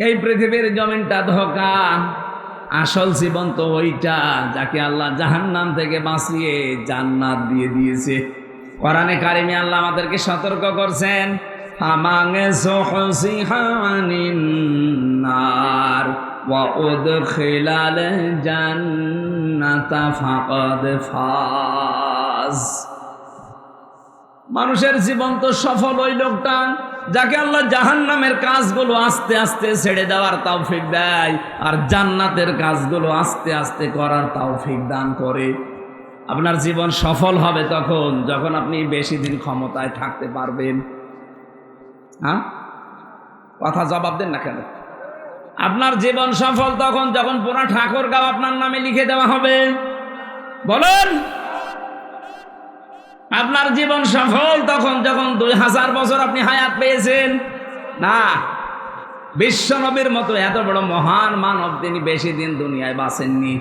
এই পৃথিবীর জমিনটা ধোঁকা, আসল জীবন তো ওইটা যাকে আল্লাহ জাহান্নাম থেকে বাঁচিয়ে জান্নাত দিয়ে দিয়েছে। কোরআনে কারিমে আল্লাহ আমাদেরকে সতর্ক করছেন, ফামাঙ্গে সুহসিহানিন নার ওয়া উদখিলাল জান্নাতা ফাকাদ ফাজ। মানুষের জীবন তো সফল ওই লোকটা যাকে আল্লাহ জাহান্নামের কাজগুলো আস্তে আস্তে ছেড়ে দেওয়ার তৌফিক দেয় আর জান্নাতের কাজগুলো আস্তে আস্তে করার তৌফিক দান করে। আপনার জীবন সফল হবে তখন যখন আপনি বেশি দিন ক্ষমতায় থাকতে পারবেন। হ্যাঁ, কথা জবাব দেন না কেন? আপনার জীবন সফল তখন যখন পুরা ঠাকুরগাঁও আপনার নামে লিখে দেওয়া হবে। বলেন, আপনার জীবন সফল তখন যখন 2000 বছর আপনি হায়াত পেয়েছেন। না, বিশ্বনবীর মতো এত বড় মহান মানব তিনি বেশি দিন দুনিয়ায় বাঁচেননি,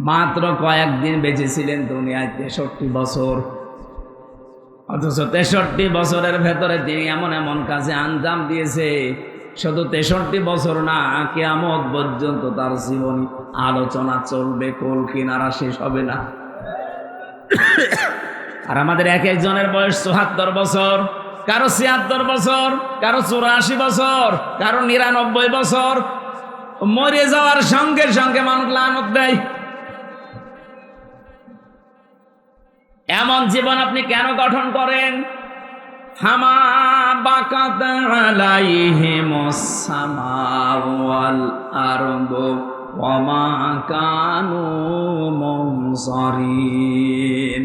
মাত্র কয়েকদিন বেঁচেছিলেন দুনিয়ায় 63 বছর। অথচ 63 বছরের ভেতরে তিনি এমন এমন কাজে আঞ্জাম দিয়েছে, শুধু 63 বছর না, কিয়ামত পর্যন্ত তার জীবনী আলোচনা চলবে, কোল কিনারা শেষ হবে না। আর আমাদের এক একজনের বয়স 74 বছর, কারো 76 বছর, কারো 84 বছর, কারো 99 বছর। মরে যাওয়ার সঙ্গে সঙ্গে মানুষ লানত দেয়। এমন জীবন আপনি কেন গঠন করেন? ফামা বাকাত আলাইহিমুস সামাউ ওয়াল আরদু ওয়া মা কানু মুনজারিন।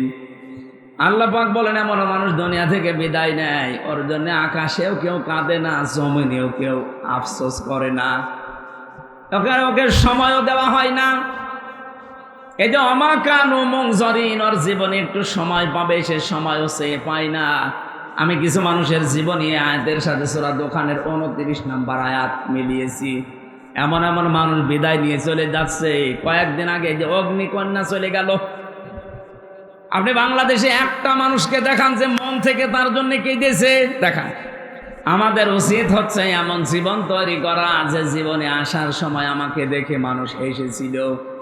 আল্লাহ পাক বলেন, এমন মানুষ দুনিয়া থেকে বিদায় নেয়, ওর জন্য আকাশেও কেউ কাঁদে না, জমিনেও কেউ আফসোস করে না, ওকে সময়ও দেওয়া হয় না। এই যে ওয়া মা কানু মুনজারিন, ওর জীবনে একটু সময় পাবে, সে সময়ও সে পায় না। আমি কিছু মানুষের জীবনী আয়াতের সাথে সূরা দোকানের 29 নম্বর আয়াত মিলিয়েছি। এমন এমন মানুষ বিদায় নিয়ে চলে যাচ্ছে। কয়েকদিন আগে যে অগ্নিকন্যা চলে গেল, আপনি বাংলাদেশে একটা মানুষকে দেখান যে মন থেকে তার জন্য কেঁদেছে, দেখান। আমাদের উচিত হচ্ছে এমন জীবন তৈরি করা যে জীবনে আসার সময় আমাকে দেখে মানুষ হেসেছিল,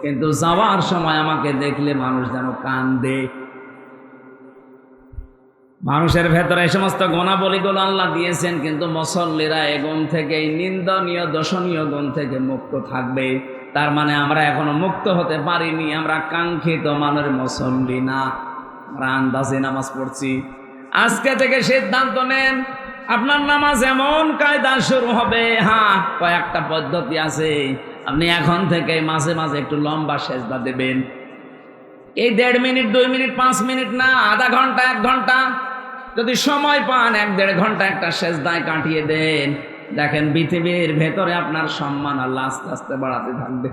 কিন্তু যাওয়ার সময় আমাকে দেখলে মানুষ যেন কান্দে। মানুষের ভেতরে এই সমস্ত গুণাবলীগুলো আল্লাহ দিয়েছেন, কিন্তু মুসল্লিরা এই গুণ থেকে, এই নিন্দনীয় দর্শনীয় গুণ থেকে মুক্ত থাকবে। তার মানে আমরা এখনো মুক্ত হতে পারিনি, আমরা কাঙ্ক্ষিত মানের মুসল্লি না, আমরা আন্দাজে নামাজ পড়ছি। আজকে থেকে সিদ্ধান্ত নেন, আপনার নামাজ এমন কায়দা শুরু হবে। হ্যাঁ, কয়েকটা পদ্ধতি আছে। আপনি এখন থেকে মাঝে মাঝে একটু লম্বা সেজদা দেবেন। এই 1.5 মিনিট, 2 মিনিট, 5 মিনিট না, আধা ঘন্টা, 1 ঘন্টা যদি সময় পান, 1-1.5 ঘন্টা একটা সেজদায় কাটিয়ে দেন। দেখেন পৃথিবীর ভেতরে আপনার সম্মান আল্লাহ আস্তে আস্তে বাড়াতে থাকবে।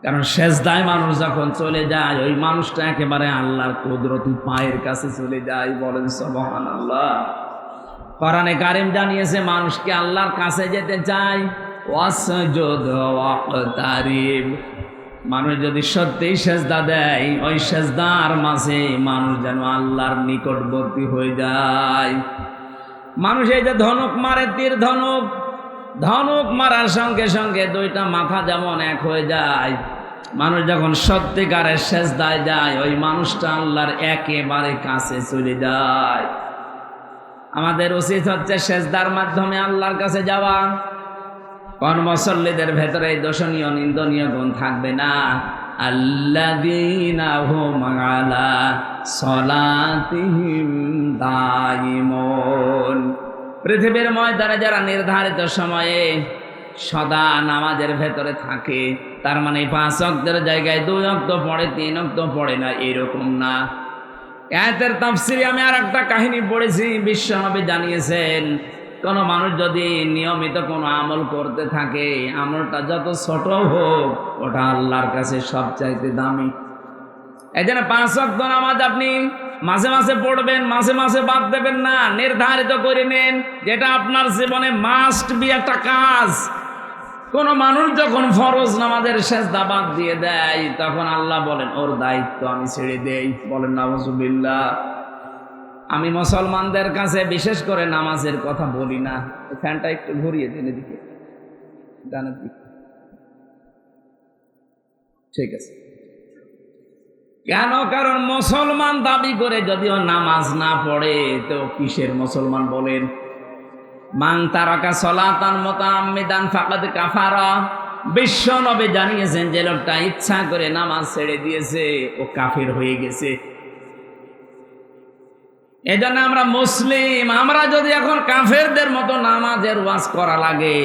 কারণ সেজদায় মানুষ যখন চলে যায়, ওই মানুষটা একেবারে আল্লাহর কুদরতি পায়ের কাছে চলে যায়। বলেন সুবহানাল্লাহ। কোরআনে কারিম জানিয়েছে, মানুষকে আল্লাহর কাছে যেতে চায়, ওয়াসজুদ ওয়াকতারিব। মানুষ যদি সত্যিই সেজদা দেয়, ওই সেজদার মাঝে মানুষ যেন আল্লাহর নিকটবর্তী হয়ে যায়। মানুষ এই যে ধনুক মারে, তীর ধনুক, ধনুক মারার সঙ্গে সঙ্গে 2টা মাথা যেমন এক হয়ে যায়। মানুষ যখন সত্যিকারের সেজদায় যায়, ওই মানুষটা আল্লাহর একেবারে কাছে চলে যায়। আমাদের উচিত হচ্ছে সেজদার মাধ্যমে আল্লাহর কাছে যাওয়া। কোন মুসল্লিদের ভেতরে এই দোষণীয় নিন্দনীয় গুণ থাকবে না? আল্লাযীনা হুম আলা সলাতিহিম দায়িমুন। পৃথিবীর ময়দানে যারা নির্ধারিত সময়ে সদা নামাজের ভেতরে থাকে, তার মানে 5 ওয়াক্তের জায়গায় 2 ওয়াক্ত পড়ে, 3 ওয়াক্ত পড়ে না, এরকম না। আয়াতের তাফসীরে আমি আর একটা কাহিনী পড়েছি। বিশ্বনবী জানিয়েছেন, কোন মানুষ যদি নিয়মিত কোনো আমল করতে থাকে, আমলটা যত ছোট হোক, ওটা আল্লাহর কাছে সবচাইতে দামি। এই জন্য 5 ওয়াক্ত নামাজ আপনি মাঝে মাঝে পড়বেন, মাঝে মাঝে বাদ দেবেন না। নির্ধারিত করে নেন, যেটা আপনার জীবনে মাস্ট বি একটা কাজ। কোন মানুষ যখন ফরজ নামাজের সেজদা বাদ দিয়ে দেয়, তখন আল্লাহ বলেন, ওর দায়িত্ব আমি ছেড়ে দেই। বলেন নাউজুবিল্লাহ। আমি মুসলমানদের কাছে বিশেষ করে নামাজের কথা বলি না। ফ্যানটা একটু ঘুরিয়ে দেন এদিকে। ডানের দিক। ঠিক আছে। কেন? কারণ মুসলমান দাবি করে যদিও নামাজ না পড়ে তো কিসের মুসলমান বলেন? মান তারাকা সলাতান মুতাআম্মিদান ফাকাদ কাফারা। বিশ্ব নবী জানিয়েছেন যে লোকটা ইচ্ছা করে নামাজ ছেড়ে দিয়েছে ও কাফির হয়ে গেছে। এজন্য আমরা মুসলিম, আমরা যদি এখন কাফেরদের মতো নামাজের ওয়াজ করা লাগে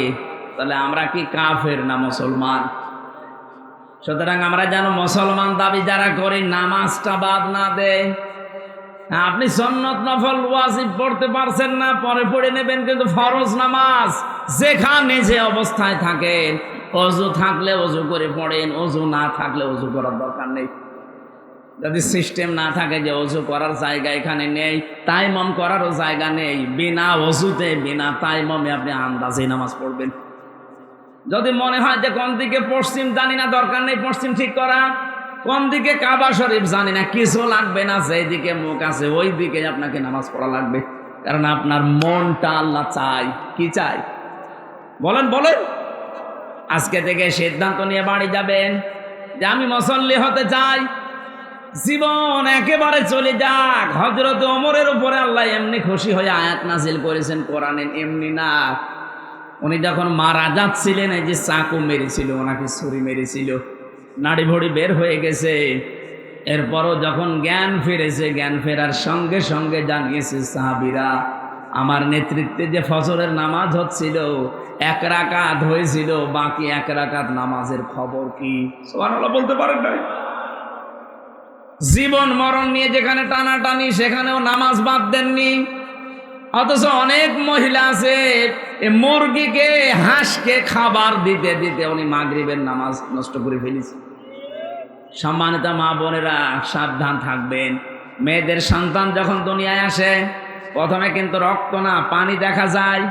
তাহলে আমরা কি কাফের না মুসলমান? সুতরাং আমরা যেন মুসলমান দাবি যারা করি নামাজটা বাদ না দেয়। আপনি সুন্নত নফল ওয়াজিব পড়তে পারছেন না, পরে পড়ে নেবেন, কিন্তু ফরজ নামাজ যেখানে যে অবস্থায় থাকেন, ওযু থাকলে ওযু করে পড়েন, ওযু না থাকলে ওযু করার দরকার নেই। যদি সিস্টেম না থাকে যে ওযু করার জায়গা এখানে নেই, তায়াম্মুম করারও জায়গা নেই, বিনা ওযুতে বিনা তায়াম্মুমে আপনি আন্দাজে নামাজ পড়বেন। যদি মনে হয় যে কোন দিকে পশ্চিম জানি না, দরকার নেই পশ্চিম ঠিক করা, কোন দিকে কাবা শরীফ জানি না, কিছু লাগবে না, যেদিকে মুখ আছে ওই দিকে আপনাকে নামাজ পড়া লাগবে। কারণ আপনার মনটা আল্লাহ চাই। কি চাই বলেন? বলেন। আজকে থেকে সিদ্ধান্ত নিয়ে বাড়ি যাবেন যে আমি মুসল্লি হতে চাই। জীবন একেবারে চলে যাক। হযরত ওমরের উপরে আল্লাহ এমনি খুশি হয়ে আয়াত নাজিল করেছেন কোরআনে, এমনি না। উনি যখন মারা যাচ্ছিলেন এই যে চাকু মেরেছিল, ওনাকে ছুরি মেরেছিল, নাড়ি ভড়ি বের হয়ে গেছে। এরপরও যখন জ্ঞান ফিরেছে, জ্ঞান ফেরার সঙ্গে সঙ্গে জানিয়েছে সাহাবীরা, আমার নেতৃত্বে যে ফজরের নামাজ হচ্ছিল 1 রাকাত হয়েছিল, বাকি 1 রাকাত নামাজের খবর কি? সুবহানাল্লাহ বলতে পারেন না? জীবন মরণ নিয়ে যেখানে টানাটানি, সেখানেও নামাজ বাদ দেননি। অথচ অনেক মহিলা আছে মুরগিকে হাঁসকে খাবার দিতে দিতে উনি মাগরিবের নামাজ নষ্ট করে ফেলেছে। সম্মানিত মা বোনেরা, সাবধান থাকবেন। মেয়েদের সন্তান যখন দুনিয়ায় আসে প্রথমে কিন্তু রক্ত না, পানি দেখা যায়।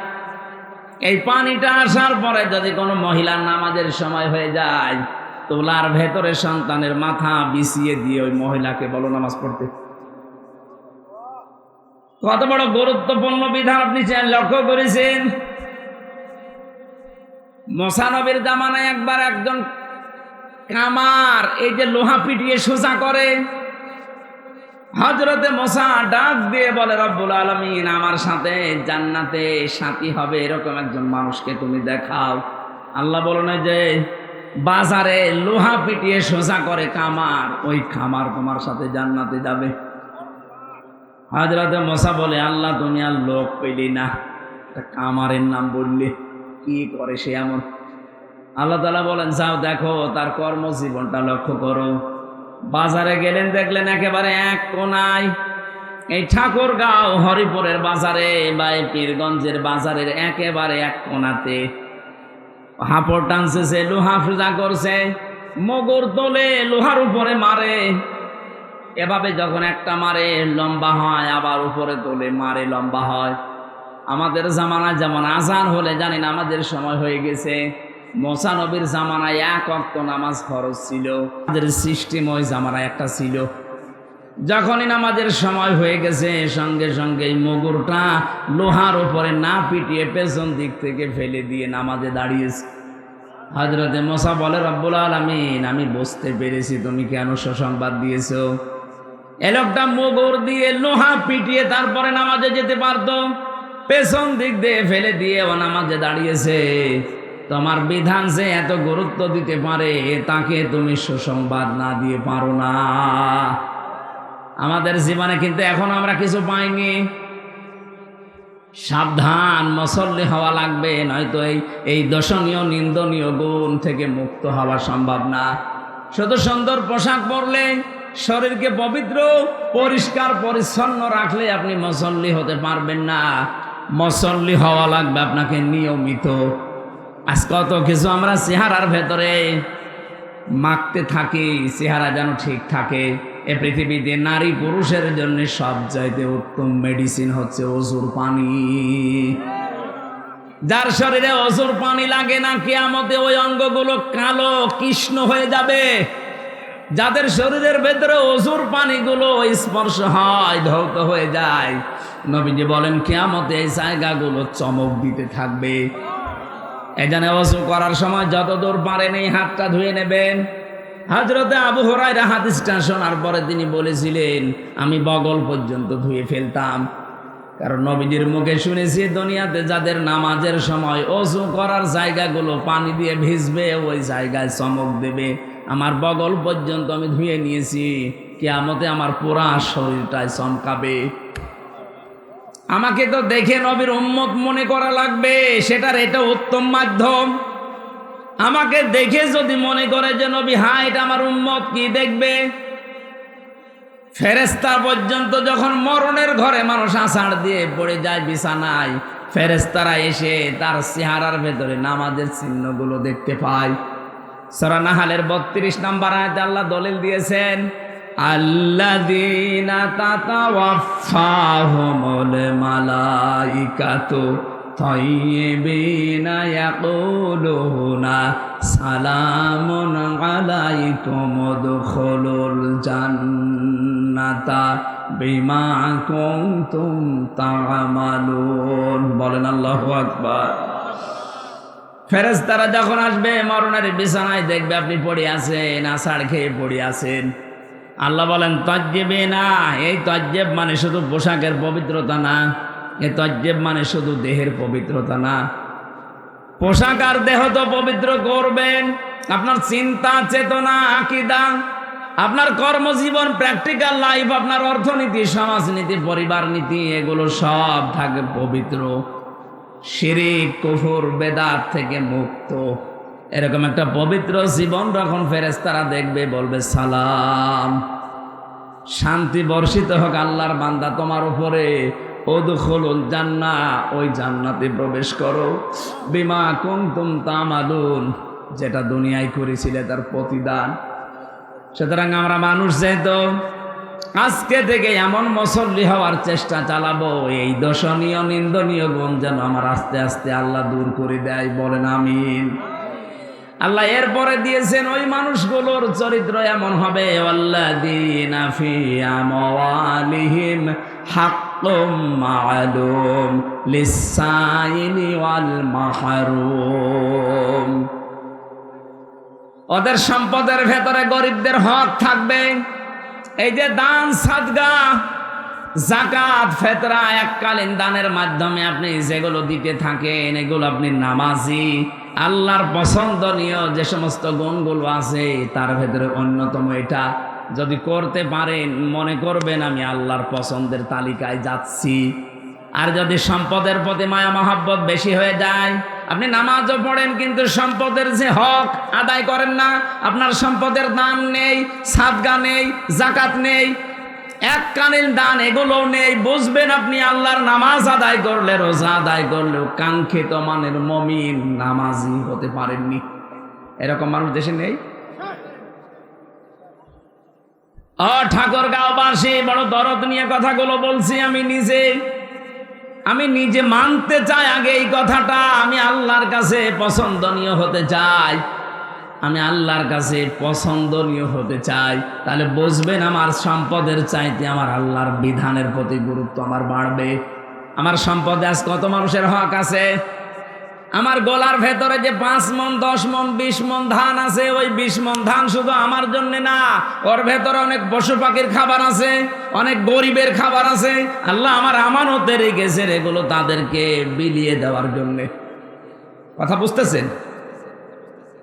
এই পানিটা আসার পরে যদি কোনো মহিলার নামাজের সময় হয়ে যায়, তোলার ভেতরে সন্তানের মাথা বিছিয়ে দিয়ে ওই মহিলাকে বলো নামাজ পড়তে। কত বড় গুরুত্বপূর্ণ বিধান আপনি লক্ষ্য করেছেন? মুসা নবীর জামানায় একবার একজন কামার এই যে লোহা পিটিয়ে সোজা করে, হযরতে মুসা ডাক দিয়ে বলে, রব্বুল আলামিন আমার সাথে জান্নাতে সাথী হবে এরকম একজন মানুষকে তুমি দেখাও। আল্লাহ বলেন যে বাজারে লোহা পিটিয়ে সোজা করে কামার, ওই কামার তোমার সাথে জান্নাতে যাবে। হযরতে মুসা বলে, আল্লাহ তুমি আর লোক পেলি না, কামারের নাম বললে, কি করে সে এমন? আল্লাহ তাআলা বলেন, যাও দেখো তার কর্মজীবনটা লক্ষ্য করো। বাজারে গেলেন, দেখলেন একেবারে এক কোনায়, এই ঠাকুরগাঁও হরিপুরের বাজারে বা পীরগঞ্জের বাজারের একেবারে এক কোনাতে হাঁপড় টানছে, সে লোহা পূজা করছে, মগর তোলে লোহার উপরে মারে। এভাবে যখন একটা মারে লম্বা হয়, আবার উপরে তোলে মারে লম্বা হয়। আমাদের জামানায় যেমন আজান হলে জানি না আমাদের সময় হয়ে গেছে, মুসা নবীর জামানায় 1 ওয়াক্ত নামাজ ফরজ ছিল। আমাদের সিস্টেম ওই জামানায় একটা ছিল। যখনই নামাজের সময় হয়ে গেছে সঙ্গে সঙ্গে এই মগুরটা লোহার উপরে না পিটিয়ে পেছন দিক থেকে ফেলে দিয়ে নামাজে দাঁড়িয়েছে। হযরতে মুসা বলে, রব্বুল আলামিন আমি বুঝতে পেরেছি তুমি কেন সুসংবাদ দিয়েছো। এ লোকটা মগুর দিয়ে লোহা পিটিয়ে তারপরে নামাজে যেতে পারতো, পেছন দিক দিয়ে ফেলে দিয়ে ও নামাজে দাঁড়িয়েছে। তোমার বিধান যে এত গুরুত্ব দিতে পারে তাকে তুমি সুসংবাদ না দিয়ে পারো না। আমাদের জীবনে কিন্তু এখন আমরা কিছু পাইনি। সাবধান, মুসল্লি হওয়া লাগবে, নয়তো এই দর্শনীয় নিন্দনীয় গুণ থেকে মুক্ত হওয়া সম্ভব না। শুধু সুন্দর পোশাক পরলে, শরীরকে পবিত্র পরিষ্কার পরিচ্ছন্ন রাখলে আপনি মুসল্লি হতে পারবেন না। মুসল্লি হওয়া লাগবে আপনাকে নিয়মিত। আজ কত কিছু আমরা চেহারার ভেতরে মাখতে থাকি, চেহারা যেন ঠিক থাকে। এ পৃথিবীতে নারী পুরুষের জন্য সবচাইতে উত্তম মেডিসিন হচ্ছে অজুর পানি। যার শরীরে অজুর পানি লাগে না, কিয়ামতে ওই অঙ্গগুলো কালো কৃষ্ণ হয়ে যাবে। যাদের শরীরের ভেতরে অজুর পানিগুলো স্পর্শ হয়, ধৌত হয়ে যায়, নবীজি বলেন কিয়ামতে এই জায়গাগুলো চমক দিতে থাকবে। এখানে ওযু করার সময় যতদূর পারেন এই হাতটা ধুয়ে নেবেন। হযরতে আবু হুরায়রা হাদিসটা শোনার পরে তিনি বলেছিলেন, আমি বগল পর্যন্ত ধুয়ে ফেলতাম। কারণ নবীজির মুখে শুনেছি দুনিয়াতে যাদের নামাজের সময় ওযু করার জায়গাগুলো পানি দিয়ে ভিজবে, ওই জায়গায় চমক দেবে। আমার বগল পর্যন্ত আমি ধুয়ে নিয়েছি, কিয়ামতে আমার পুরা শরীরটায় চমকাবে। আমাকে তো দেখে নবীর উম্মত মনে করা লাগবে, সেটার এটা উত্তম মাধ্যম। আমাকে দেখে যদি মনে করে যে নবী হ্যাঁ এটা আমার উম্মত, কি দেখবে? ফেরেশতা পর্যন্ত যখন মরণের ঘরে মানুষ আছাড় দিয়ে পড়ে যায় বিছানায়, ফেরেশতারা এসে তার চেহারার ভেতরে নামাজের চিহ্নগুলো দেখতে পায়। সূরা নাহলের 32 নম্বর আয়াতে আল্লাহ দলিল দিয়েছেন, আল্লাযীনা তাতাওয়াফাহুমুল মালাইকাতু তাইয়্যিবিনা ইয়াকুলুনা সালামুন আলাইকুম উদখুলুল জান্নাতা বিমা কুনতুম তা'মালুন। বলেন আল্লাহু আকবার। ফেরেশতারা যখন আসবে মরণের বিছানায় দেখবে আপনি পড়ে আছেন, আছাড় খেয়ে পড়ে আছেন। আল্লাহ বলেন তাইয়্যিবিনা, এই তাইয়্যিব মানে শুধু পোশাকের পবিত্রতা না, এই তাইয়্যিব মানে শুধু দেহের পবিত্রতা না। পোশাক আর দেহ তো পবিত্র করবেন, আপনার চিন্তা চেতনা আকীদা, আপনার কর্মজীবন, প্র্যাকটিক্যাল লাইফ, আপনার অর্থনীতি, সমাজনীতি, পরিবার নীতি, এগুলো সব থাকে পবিত্র, শিরক কুফর বেদাত থেকে মুক্ত। এরকম একটা পবিত্র জীবন যখন ফেরেশতারা দেখবে বলবে সালাম, শান্তি বর্ষিত হোক আল্লাহর বান্দা তোমার উপরে, উদখুলুল জান্নাহ, ওই জান্নাতে প্রবেশ করো, বিমা কুনতুম তা'মালুন, যেটা দুনিয়ায় করেছিলে তার প্রতিদান। সুতরাং আমরা মানুষ যেহেতু আজকে থেকে এমন মুসল্লি হওয়ার চেষ্টা চালাবো, এই দর্শনীয় নিন্দনীয় গুণ যেন আমার আস্তে আস্তে আল্লাহ দূর করে দেয়। বলেন আমিন। আল্লাহ এরপরে দিয়েছেন ওই মানুষগুলোর চরিত্র এমন হবে, ওয়াল্লাযীনা ফি আমওয়ালিহিম হাক্কুম মা'লুম লিস-সাইলি ওয়াল মাহরুম। ওদের সম্পদের ভেতরে গরিবদের হক থাকবে। এই যে দান, সাদকা, যাকাত, ফিতরা, এককালীন দানের মাধ্যমে আপনি যেগুলো দিতে থাকেন, এগুলো আপনি নামাজি, আল্লাহর পছন্দনীয় যে সমস্ত গুণগুলো আছে তার ভেতরে অন্যতম এটা। যদি করতে পারেন মনে করবেন আমি আল্লাহর পছন্দের তালিকায় যাচ্ছি। আর যদি সম্পদের প্রতি মায়া মহব্বত বেশি হয়ে যায়, আপনি নামাজও পড়েন কিন্তু সম্পদের যে হক আদায় করেন না, আপনার সম্পদের দান নেই, সাদকা নেই, যাকাত নেই, এককালীন দান এগুলো নেই, বুঝবেন আপনি আল্লাহর নামাজ আদায় করলে, রোজা আদায় করলেও কাঙ্ক্ষিত মানের মুমিন নামাজি হতে পারেননি। এরকম মানুষ দেশে নেই। ঠাকুরগাঁওবাসী বড় দরদ নিয়ে কথাগুলো বলছি। আমি নিজে মানতে চাই আগে এই কথাটা। আমি আল্লাহর কাছে পছন্দনীয় হতে চাই, আমি আল্লাহর কাছে পছন্দনীয় হতে চাই। তাহলে বুঝবেন আমার সম্পদের চাইতে আমার আল্লাহর বিধানের প্রতি গুরুত্ব আমার বাড়বে। আমার সম্পদে আজ কত মানুষের হক আছে? আমার গলার ভেতরে যে 5 মণ 10 মণ 20 মণ ধান আছে, ওই 20 মণ ধান শুধু আমার জন্য না, ওর ভেতরে অনেক পশু পাখির খাবার আছে, অনেক গরিবের খাবার আছে। আল্লাহ আমার আমানতে রেখেছেন এগুলো তাদেরকে বিলিয়ে দেওয়ার জন্য। কথা বুঝতেছেন?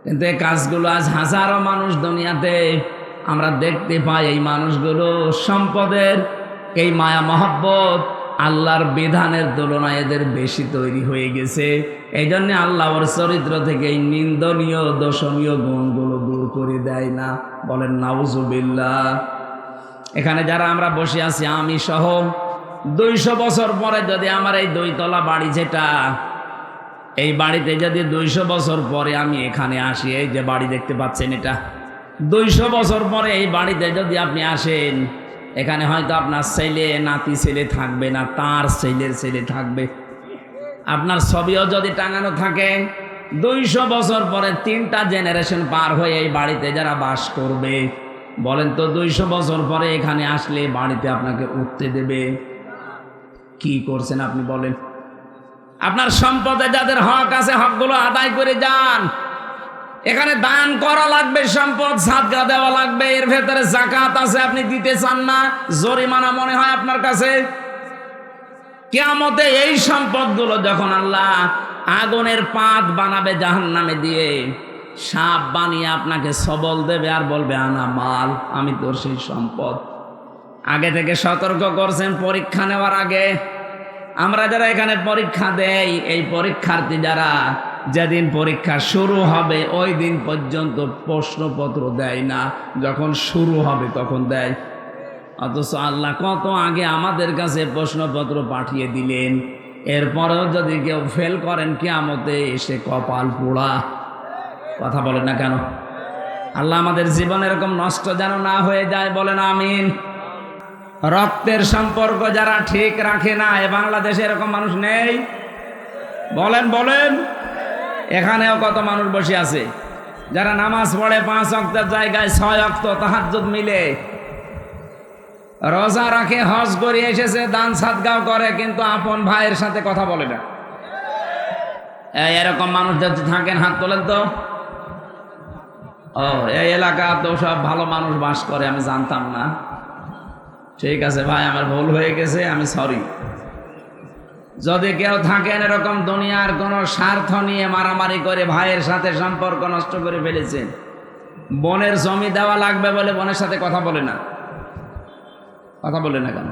কিন্তু এই কাজগুলো আজ হাজারো মানুষ দুনিয়াতে আমরা দেখতে পাই। এই মানুষগুলো সম্পদের এই মায়া মহব্বত আল্লাহর বিধানের তুলনায় এদের বেশি তৈরি হয়ে গেছে। এই জন্য আল্লাহ ওর চরিত্র থেকে এই নিন্দনীয় দোষণীয় গুণগুলো দূর করে দেয় না। বলেন নাউজুবিল্লাহ। এখানে যারা আমরা বসে আছি আমি সহ, 200 বছর পরে যদি আমার এই 2 তলা বাড়ি, যেটা এই বাড়িতে যদি 200 বছর পরে আমি এখানে আসি, এই যে বাড়ি দেখতে পাচ্ছেন এটা, 200 বছর পরে এই বাড়িতে যদি আপনি আসেন, এখানে হয়তো আপনার ছেলে নাতি ছেলে থাকবে না, তার ছেলের ছেলে থাকবে। আপনার ছবিও যদি টাঙানো থাকে, 200 বছর পরে 3টা জেনারেশন পার হয়ে এই বাড়িতে যারা বাস করবে, বলেন তো 200 বছর পরে এখানে আসলে বাড়িতে আপনাকে উঠতে দেবে? কি করছেন আপনি বলেন? আপনার সম্পদে যাদের হক আছে হকগুলো আদায় করে যান। এখানে দান করা লাগবে, সম্পদ সাদকা দেওয়া লাগবে, এর ভেতরে যাকাত আছে, আপনি দিতে চান না, জরিমানা মনে হয় আপনার কাছে। কিয়ামতে এই সম্পদগুলো যখন আল্লাহ আগুনের পাত বানাবে জাহান্নামে দিয়ে, সাপ বানিয়ে আপনাকে সবল দেবে আর বলবে আনা মাল, আমি তোর সেই সম্পদ। আগে থেকে সতর্ক করছেন পরীক্ষা নেওয়ার আগে। আমরা যারা এখানে পরীক্ষা দেই, এই পরীক্ষার্থী যারা, যেদিন পরীক্ষা শুরু হবে ওই দিন পর্যন্ত প্রশ্নপত্র দেয় না, যখন শুরু হবে তখন দেয়। অথচ আল্লাহ কত আগে আমাদের কাছে প্রশ্নপত্র পাঠিয়ে দিলেন। এরপরেও যদি কেউ ফেল করেন কিয়ামতে এসে কপাল পোড়া। কথা বলেন না কেন? আল্লাহ আমাদের জীবন এরকম নষ্ট যেন না হয়ে যায়, বলেন আমিন। রক্তের সম্পর্ক যারা ঠিক রাখে না, এ বাংলাদেশে এরকম মানুষ নেই? বলেন বলেন। এখানেও কত মানুষ বসে আছে যারা নামাজ পড়ে 5 ওয়াক্তের জায়গায় 6 ওয়াক্ত তাহাজ্জুদ মিলে, রোজা রাখে, হজ করে এসেছে, দান সাদগাও করে, কিন্তু আপন ভাইয়ের সাথে কথা বলে না। এরকম মানুষ যদি থাকেন হাত তোলেন তো। ও, এই এলাকা তো সব ভালো মানুষ বাস করে, আমি জানতাম না। ঠিক আছে ভাই, আমার ভুল হয়ে গেছে, আমি সরি। যদি কেউ থাকেন এরকম দুনিয়ার কোনো স্বার্থ নিয়ে মারামারি করে ভাইয়ের সাথে সম্পর্ক নষ্ট করে ফেলেছেন, বোনের জমি দেওয়া লাগবে বলে বোনের সাথে কথা বলে না। কথা বলে না কেন?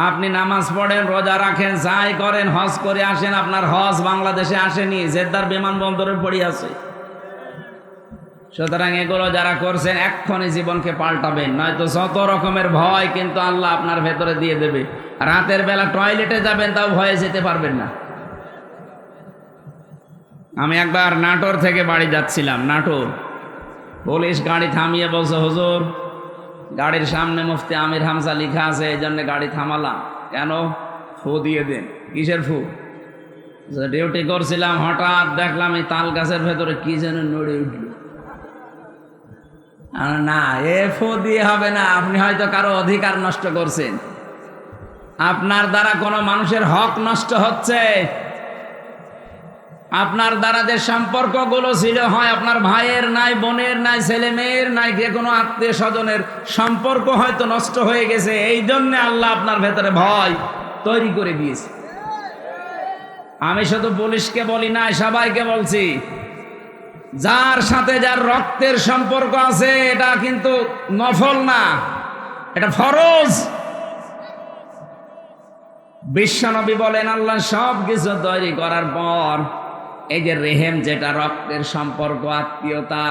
আপনি নামাজ পড়েন, রোজা রাখেন, যাই করেন, হজ করে আসেন, আপনার হজ বাংলাদেশে আসেনি, জেদ্দার বিমানবন্দরে পড়ে আছে। সুতরাং এগুলো যারা করছেন এক্ষুনি জীবনকে পাল্টাবেন, নয়তো যত রকমের ভয় কিন্তু আল্লাহ আপনার ভেতরে দিয়ে দেবে। রাতের বেলা টয়লেটে যাবেন, তাও ভয়ে যেতে পারবেন না। আমি একবার নাটোর থেকে বাড়ি যাচ্ছিলাম, নাটোর, পুলিশ গাড়ি থামিয়ে বলছে, হুজুর গাড়ির সামনে মুফতি আমির হামজা লেখা আছে, এই জন্য গাড়ি থামালাম। কেন? ফু দিয়ে দেন। কিসের ফু? ডিউটি করছিলাম, হঠাৎ দেখলাম এই তাল গাছের ভেতরে কি যেন নড়ে উঠল। না, এ ফু দিয়ে হবে না, আপনি হয়তো কারো অধিকার নষ্ট করছেন, আপনার দ্বারা কোনো মানুষের হক নষ্ট হচ্ছে। আপনার দ্বারা যে সম্পর্কগুলো ছিল, হয় আপনার ভাইয়ের নাই, বোনের নাই, ছেলে মেয়ের নাই, যে কোনো আত্মীয় স্বজনের সম্পর্ক হয়তো নষ্ট হয়ে গেছে। এই জন্যে আল্লাহ আপনার ভেতরে ভয় তৈরি করে দিয়েছে। আমি শুধু পুলিশকে বলি না, সবাইকে বলছি, যার সাথে যার রক্তের সম্পর্ক আছে এটা কিন্তু নফল না, এটা ফরজ। বিশ্বনবী বলেন, আল্লাহ সব কিছু তৈরি করার পর এই যে রেহেম, যেটা রক্তের সম্পর্ক, আত্মীয়তা,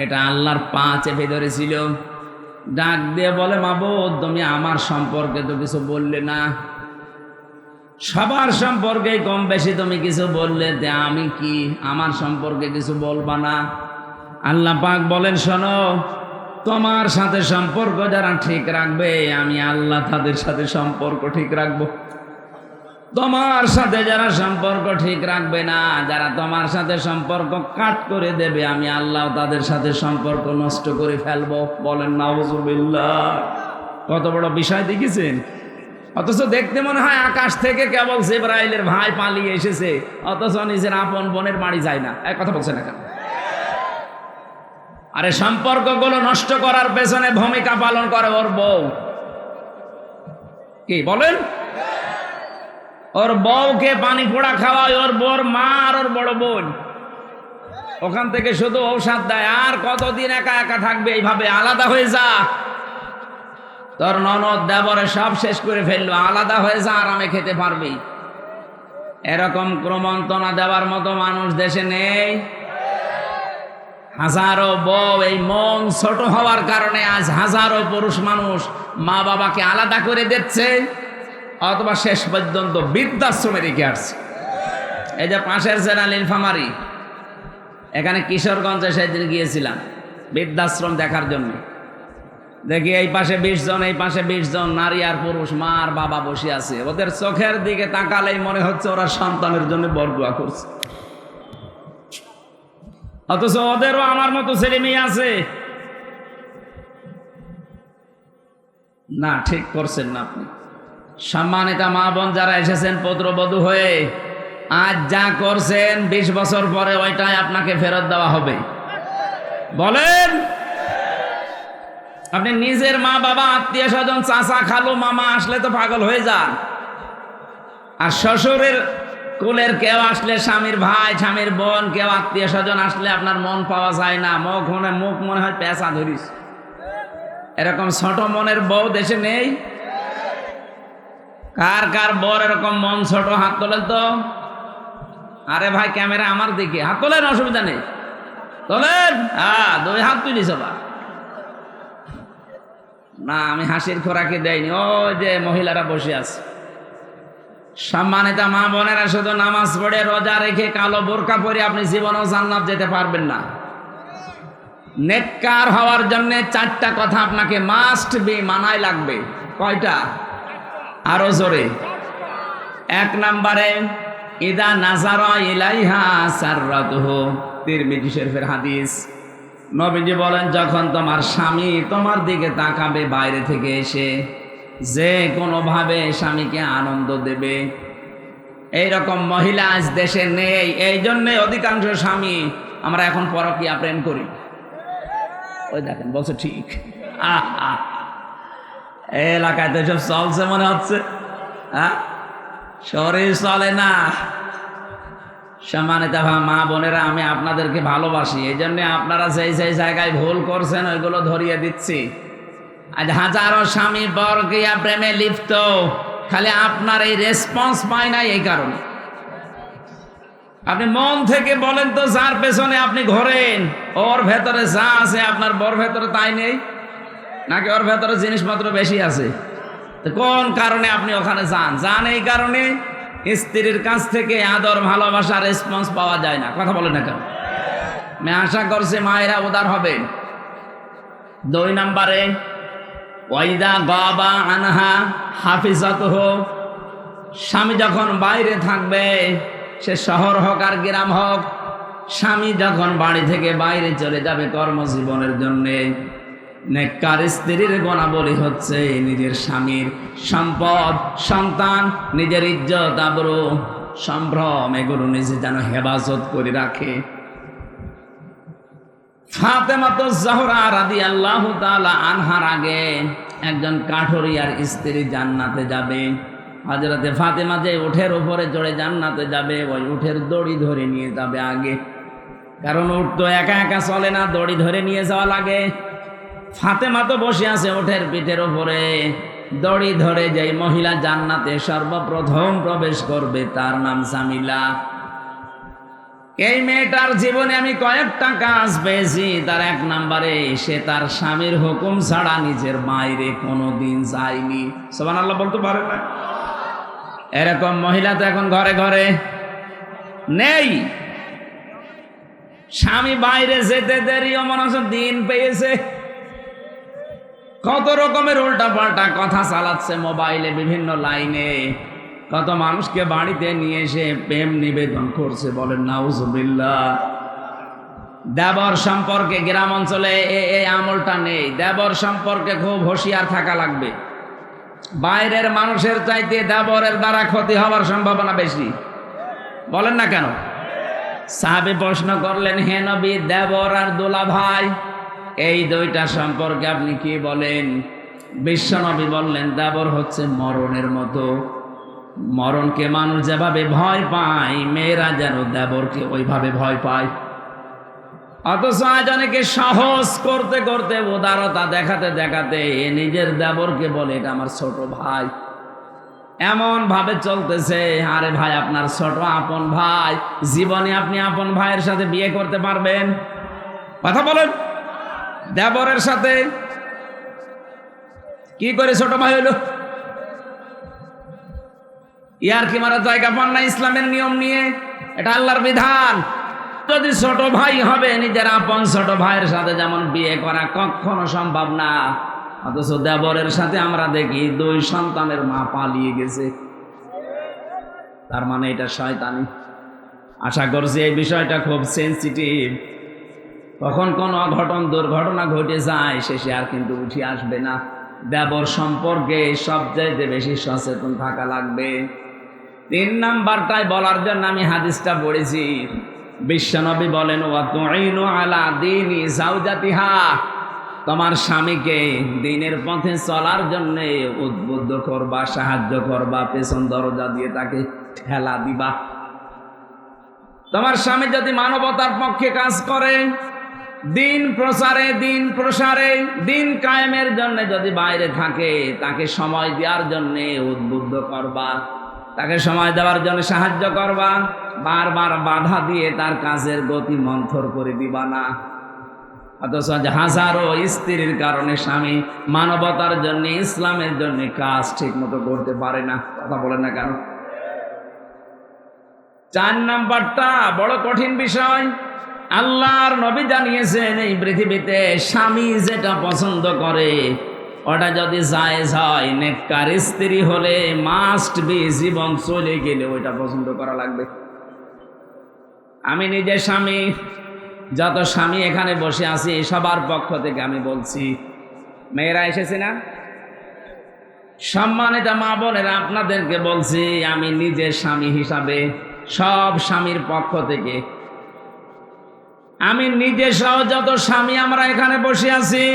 এটা আল্লাহর পা চেপে ধরেছিল। ডাক দিয়ে বলে, মাবুদ তুমি আমার সম্পর্কে তো কিছু বললে না, সবার সম্পর্কে কম বেশি তুমি কিছু বললে, আমি কি আমার সম্পর্কে কিছু বলবা না? আল্লাহ পাক বলেন, শোনো, তোমার সাথে সম্পর্ক যারা ঠিক রাখবে আমি আল্লাহ তাদের সাথে সম্পর্ক ঠিক রাখবো। তোমার সাথে যারা সম্পর্ক ঠিক রাখবে না, যারা তোমার সাথে সম্পর্ক কাট করে দেবে, আমি আল্লাহ তাদের সাথে সম্পর্ক নষ্ট করে ফেলবো। বলেন নাউজুবিল্লাহ। কত বড় বিষয় দেখেছেন? অথচ দেখতে মনে হয় আকাশ থেকে কেবল জিবরাইলের ভাই পালিয়ে এসেছে, অথচ নিজের আপন বোনের বাড়ি যায় না। এক কথা বলছে না কেন? আরে সম্পর্কগুলো নষ্ট করার পেছনে ভূমিকা পালন করে ওর বউ। কি বলেন? ওর বউকে পানি পোড়া খাওয়ায় ওর বউর মা আর ওর বড় বোন। ওখান থেকে শুধু ঔষধ দেয়। আর কতদিন একা একা থাকবে এইভাবে? আলাদা হয়ে যা। তোর ননদ দেবরে সব শেষ করে ফেললো, আলাদা হয়ে যা, আরামে খেতে পারবি। এরকম ক্রমন্তনা দেওয়ার মতো মানুষ দেশে নেই। হাজারো বউ এই মন ছোট হওয়ার কারণে আজ হাজারো পুরুষ মানুষ মা বাবাকে আলাদা করে দিচ্ছে, অথবা শেষ পর্যন্ত বৃদ্ধাশ্রমে রেখে আসছে। এই যে পাশের জেলা নীলফামারী, এখানে কিশোরগঞ্জে সেদিন গিয়েছিলাম বৃদ্ধাশ্রম দেখার জন্য। দেখি এই পাশে 20 জন, এই পাশে 20 জন, নারী আর পুরুষ, মা আর বাবা বসে আছে। ওদের চোখের দিকে তাকালেই মনে হচ্ছে ওরা সন্তানের জন্য বরদোয়া করছে, অথচ ওদেরও আমার মতো ছেলে মেয়ে আছে। না, ঠিক করছেন না আপনি। সম্মানিত মা বোন যারা এসেছেন পুত্রবধূ হয়ে, আজ যা করছেন 20 বছর পরে ওইটাই আপনাকে ফেরত দেওয়া হবে। বলেন, আপনি নিজের মা বাবা আত্মীয় স্বজন চাচা খালু মামা আসলে তো পাগল হয়ে যান, আর শ্বশুরের কুলের কেউ আসলে, স্বামীর ভাই স্বামীর বোন কেউ আত্মীয় স্বজন আসলে আপনার মন পাওয়া যায় না, মুখ মনে হয় পেঁচা ধরিস। এরকম ছোট মনের বউ দেশে নেই? কার কার বর এরকম মন ছোট, হাত তোলেন তো। আরে ভাই, ক্যামেরা আমার দিকে, হাত তোলেন, অসুবিধা নেই, তোলেন। হ্যাঁ, 2 হাত তুলিস আবার না, আমি হাসির খোরাকি দেয়নি। ওই যে মহিলারা বসে আছে। সম্মানিত মা বোনেরা, শুধু নামাজ পড়ে রোজা রেখে কালো বোরকা পরে আপনি জীবনেও জান্নাত যেতে পারবেন না। নেককার হওয়ার জন্য 4টা কথা আপনাকে মাস্ট বি মানায় লাগবে। কয়টা? আরো জোরে। 1 নম্বরে, ইদা নাজারা ইলাইহা সাররাতুহু, তিরমিজি শরীফের হাদিস। নবীজি বলেন, যখন তোমার স্বামী তোমার দিকে তাকাবে বাইরে থেকে এসে, যে কোনোভাবে স্বামীকে আনন্দ দেবে, এইরকম মহিলা আজ দেশে নেই। এই জন্যে অধিকাংশ স্বামী আমরা এখন পরকীয়া প্রেম করি। ওই দেখেন, বলছে ঠিক। এলাকায় তো সব চলছে মনে হচ্ছে, শরীর চলে না। সম্মানিত মা বোনেরা, আমি আপনাদেরকে ভালোবাসি, এই জন্য আপনারা যেই জায়গায় ভুল করছেন ওইগুলো ধরিয়ে দিচ্ছি। আজ হাজারো স্বামী পরকীয়া প্রেমে লিপ্ত, খালি আপনার এই রেসপন্স পায় না। এই কারণে আপনি মন থেকে বলেন তো, যার পেছনে আপনি ঘোরেন ওর ভেতরে যা আছে আপনার বর ভেতরে তাই নেই, নাকি ওর ভেতরে জিনিসপত্র বেশি আছে? কোন কারণে আপনি ওখানে যান? এই কারণে স্ত্রীর কাছ থেকে আদর ভালোবাসা রেসপন্স পাওয়া যায় না। কথা বলেন না কেন? আমি আশা করছি মায়েরা উদার হবে। 2 নম্বরে, ওয়াইদা গাবা আনহা হাফিজাতুহু, স্বামী যখন বাইরে থাকবে, সে শহর হোক আর গ্রাম হোক, স্বামী যখন বাড়ি থেকে বাইরে চলে যাবে কর্মজীবনের জন্যে, নেককার স্ত্রীর গুণাবলী হচ্ছে নিজের স্বামীর সম্পদ, সন্তান, নিজের ইজ্জত, আবরু, সম্ভ্রম, এগুলো নিজে যেন হেফাজত করে রাখে। ফাতেমাতুজ জাহরা রাদিয়াল্লাহু তাআলা আনহার আগে একজন কাঠুরিয়ার স্ত্রী জান্নাতে যাবে। হযরতে ফাতেমা যে উঠের উপরে চড়ে জান্নাতে যাবে, ওই উঠের দড়ি ধরে নিয়ে যাবে আগে, কারণ উঠ তো একা একা চলে না, দড়ি ধরে নিয়ে যাওয়া লাগে। ফাতেমা তো বসে আছে উঠের পিঠের উপরে, দড়ি ধরে যেই মহিলা জান্নাতে সর্বপ্রথম প্রবেশ করবে তার নাম জামিলা। এই মেয়েটার জীবনে আমি কয়েকটা কাজ পেয়েছি। তার 1 নম্বরে, সে তার স্বামীর হুকুম ছাড়া নিজের বাইরে কোনোদিন যায়নি। সুবহানাল্লাহ বলতে পারে না? এরকম মহিলা তো এখন ঘরে ঘরে নেই। স্বামী বাইরে যেতে দেরিও মনে হচ্ছে দিন পেয়েছে। কত রকমের উল্টাপাল্টা কথা চালাচ্ছে মোবাইলে, বিভিন্ন লাইনে। কত মানুষকে বাড়িতে নিয়ে এসে প্রেম নিবেদন করছে, বলেন নাউজুবিল্লাহ। দেবর সম্পর্কে গ্রাম অঞ্চলে এই আমলটা নেই। দেবর সম্পর্কে খুব হুঁশিয়ার থাকা লাগবে। বাইরের মানুষের চাইতে দেবরের দ্বারা ক্ষতি হওয়ার সম্ভাবনা বেশি। বলেন না কেন? সাহাবী প্রশ্ন করলেন, হে নবী, দেবর আর দোলা ভাই এই 2টা সম্পর্কে আপনি কি বলেন? বিশ্বনবী বললেন, দেবর হচ্ছে মরণের মতো। মরণকে মানুষ যেভাবে ভয় পায়, মেয়েরা যেন দেবরকে ওইভাবে ভয় পায়। অথচ আজ অনেকে সহজ করতে করতে, উদারতা দেখাতে দেখাতে নিজের দেবরকে বলে এটা আমার ছোট ভাই। এমন ভাবে চলতেছে। আরে ভাই, আপনার ছোট আপন ভাই, জীবনে আপনি আপন ভাইয়ের সাথে বিয়ে করতে পারবেন? কথা বলেন। দেবরের সাথে কি করে ছোট ভাই হইল? ইয়ার কি মারা জায়গা পান না ইসলামের নিয়ম নিয়ে? এটা আল্লাহর বিধান। যদি ছোট ভাই হবে, নিজের আপন ছোট ভাইয়ের সাথে যেমন বিয়ে করা কখনো সম্ভব না, অথচ দেবরের সাথে আমরা দেখি 2 সন্তানের মা পালিয়ে গেছে। তার মানে এটা শয়তানি। আশা করছি এই বিষয়টা খুব সেন্সিটিভ। কখন কোন দুর্ঘটনা ঘটে যায়, শেষে আর কিন্তু উঠে আসবে না। দেবর সম্পর্কে সবচাইতে বেশি সচেতন থাকা লাগবে। 3 নাম্বারটাই বলার জন্য আমি হাদিসটা পড়েছি। বিশ্বনবী বলেন, ওয়া তুইনু আলা দীনি যাওজাতিহা, তোমার স্বামীকে দ্বীনের পথে চলার জন্য উদ্বুদ্ধ করবা, সাহায্য করবা, পেছন দরজা দিয়ে তাকে ঠেলা দিবা। তোমার স্বামী যদি মানবতার পক্ষে কাজ করে, দিন প্রচারে, দিন প্রসারে, দিন কায়েমের জন্য যদি বাইরে থাকে, তাকে সময় দেওয়ার জন্য উদ্বুদ্ধ করবা, তাকে সময় দেওয়ার জন্য সাহায্য করবা, বারবার বাধা দিয়ে তার কাজের গতি মন্থর করে দিবা না। অথচ হাজারো স্ত্রীর কারণে স্বামী মানবতার জন্য, ইসলামের জন্য কাজ ঠিক মতো করতে পারে না। কথা বলেন না কেন? 4 নাম্বারটা বড় কঠিন বিষয়। আল্লাহর নবী জানিয়েছেন, এই পৃথিবীতে স্বামী যেটা পছন্দ করে ওটা যদি জায়েজ হয়, নেককার স্ত্রী হলে মাস্ট বি, জীবন চলে গেলে ওইটা পছন্দ করা লাগবে। আমি নিজে স্বামী, যত স্বামী এখানে বসে আছি সবার পক্ষ থেকে আমি বলছি, মেয়েরা এসেছে না, সম্মানিত মা বোনেরা, আপনাদেরকে বলছি, আমি নিজে স্বামী হিসাবে সব স্বামীর পক্ষ থেকে, আমি নিজে সহ যত স্বামী আমরা এখানে বসে আছি,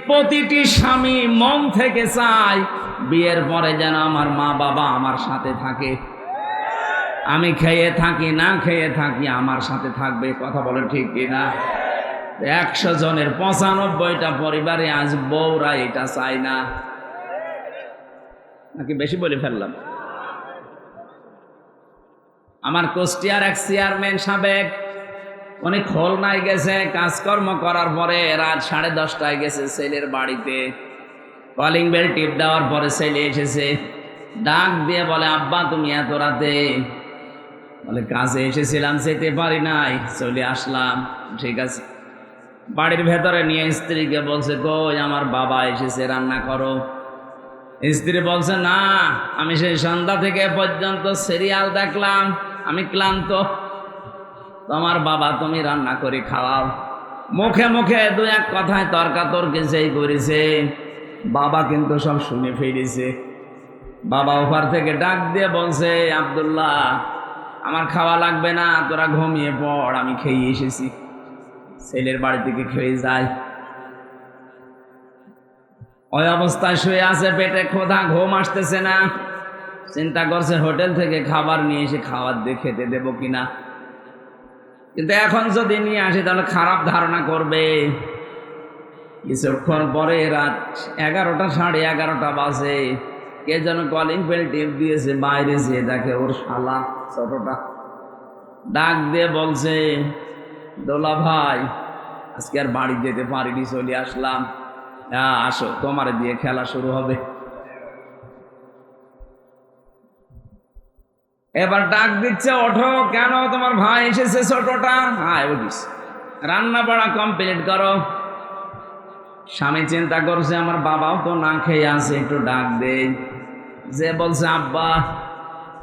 প্রতিটি স্বামী মন থেকে চাই বিয়ের পরে যেন আমার মা বাবা আমার সাথে থাকে। আমি খেয়ে থাকি না খেয়ে থাকি, আমার সাথে থাকবে। কথা বলেন ঠিক কিনা? 100 জনের 95টা পরিবারে আজ বউরা এটা চায় না। নাকি বেশি বলে ফেললাম? আমার কুষ্টিয়ার এক চেয়ারম্যান সাবেক, উনি খুলনায় গেছে, কাজকর্ম করার পরে রাত 10:30টায় গেছে ছেলের বাড়িতে। কলিং বেল টিপ দেওয়ার পরে ছেলে এসেছে, ডাক দিয়ে বলে, আব্বা তুমি এত রাতে? বলে, কাজে এসেছিলাম, যেতে পারি নাই, চলে আসলাম। ঠিক আছে। বাড়ির ভেতরে নিয়ে স্ত্রীকে বলছে, কই আমার বাবা এসেছে, রান্না করো। স্ত্রী বলছে, না, আমি সেই সন্ধ্যা থেকে পর্যন্ত সিরিয়াল দেখলাম, আমি ক্লান্ত, তোমার বাবা তুমি রান্না করে খাওয়াও। মুখে মুখে 2-1 কথায় তর্কাতর্কি যেই করেছে, বাবা কিন্তু সব শুনে ফেলেছে। বাবা ওপার থেকে ডাক দিয়ে বলছে, আব্দুল্লাহ আমার খাওয়া লাগবে না, তোরা ঘুমিয়ে পড়, আমি খেয়ে এসেছি। ছেলের বাড়ি থেকে খেয়ে যায়, ওই অবস্থায় শুয়ে আছে, পেটে ক্ষুধা, ঘুম আসতেছে না। চিন্তা করছে হোটেল থেকে খাবার নিয়ে এসে খাবার দিয়ে খেতে দেবো কিনা। কিন্তু এখন যদি নিয়ে আসি তাহলে খারাপ ধারণা করবে। কিছুক্ষণ পরে রাত 11টা 11:30 বাজে, কে যেন কলিং বেল টিপ দিয়েছে, বাইরে যেয়ে দেখে ওর শালা ছোটটা ডাক দিয়ে বলছে, দোলা ভাই আজকে আর বাড়ি যেতে পারিনি, চলে আসলাম, হ্যাঁ আসো, তোমার দিয়ে খেলা শুরু হবে। এবার ডাক দিচ্ছে, ওঠো, কেন তোমার ভাই এসেছে ছোটটা, হায় উঠিস, রান্না বাড়া কমপ্লিট করো। স্বামী চিন্তা করছে, আমার বাবাও তো না খেয়ে আছে, একটু ডাক দে। যে বলছে, আব্বা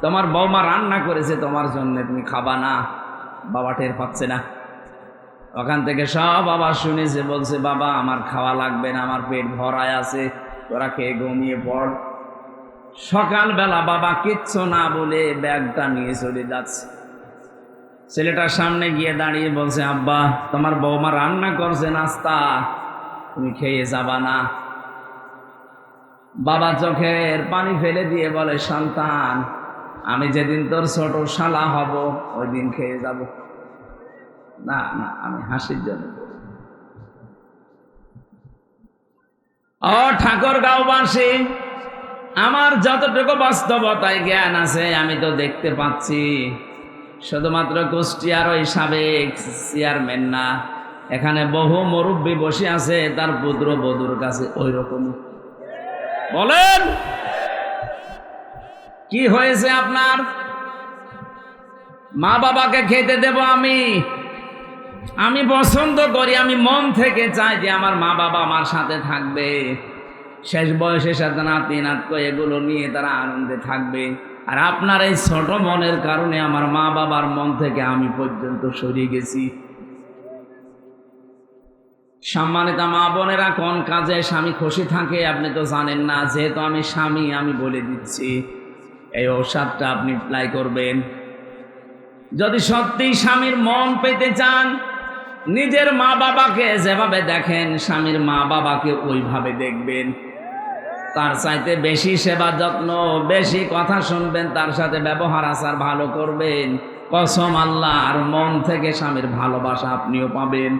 তোমার বৌমা রান্না করেছে তোমার জন্য, তুমি খাবা না। বাবা টের পাচ্ছে না। ওখান থেকে সব আবার শুনেছে, বলছে, বাবা আমার খাওয়া লাগবে না, আমার পেট ভরায় আছে, তোরা খেয়ে ঘুমিয়ে পড়। সকালবেলা বাবা কিচ্ছু না বলে ব্যাগটা নিয়ে চলে যাচ্ছে। ছেলেটার সামনে গিয়ে দাঁড়িয়ে বলছে, আব্বা তোমার বৌমা রান্না করছে নাস্তা, তুমি খেয়ে যাবা না। বাবা চোখের পানি ফেলে দিয়ে বলে, সন্তান আমি যেদিন তোর ছোট শালা হব ওই দিন খেয়ে যাব। না না, আমি হাসির জন্য বলি। ও ঠাকুরগাঁওবাসী, আমার যতটুকু বাস্তবতায় জ্ঞান আছে আমি তো দেখতে পাচ্ছি, শুধুমাত্র কুষ্টিয়ার ওই সাবেক চেয়ারম্যান না, এখানে বহু মুরব্বী বসে আছে, তার পুত্র বধূর কাছে ওই রকমই। বলেন কি হয়েছে আপনার? মা বাবাকে খেতে দেব আমি পছন্দ করি, আমি মন থেকে চাই যে আমার মা বাবা আমার সাথে থাকবে, শেষ বয়সে সাথে নাতি নাতক এগুলো নিয়ে তারা আনন্দে থাকবে। আর আপনার এই ছোট মনের কারণে আমার মা বাবার মন থেকে আমি পর্যন্ত সরিয়ে গেছি। সম্মানিত মা বোনেরা, কোন কাজে স্বামী খুশি থাকে আপনি তো জানেন না। যেহেতু আমি স্বামী, আমি বলে দিচ্ছি, এই ঔষধটা আপনি অ্যাপ্লাই করবেন। যদি সত্যি স্বামীর মন পেতে চান, নিজের মা বাবাকে যেভাবে দেখেন স্বামীর মা বাবাকে ওইভাবে দেখবেন। তার চাইতে বেশি সেবা যত্ন, বেশি কথা শুনবেন, তার সাথে ব্যবহার আচার ভালো করবেন। কসম আল্লাহ, আর মন থেকে স্বামীর ভালোবাসা আপনিও পাবেন।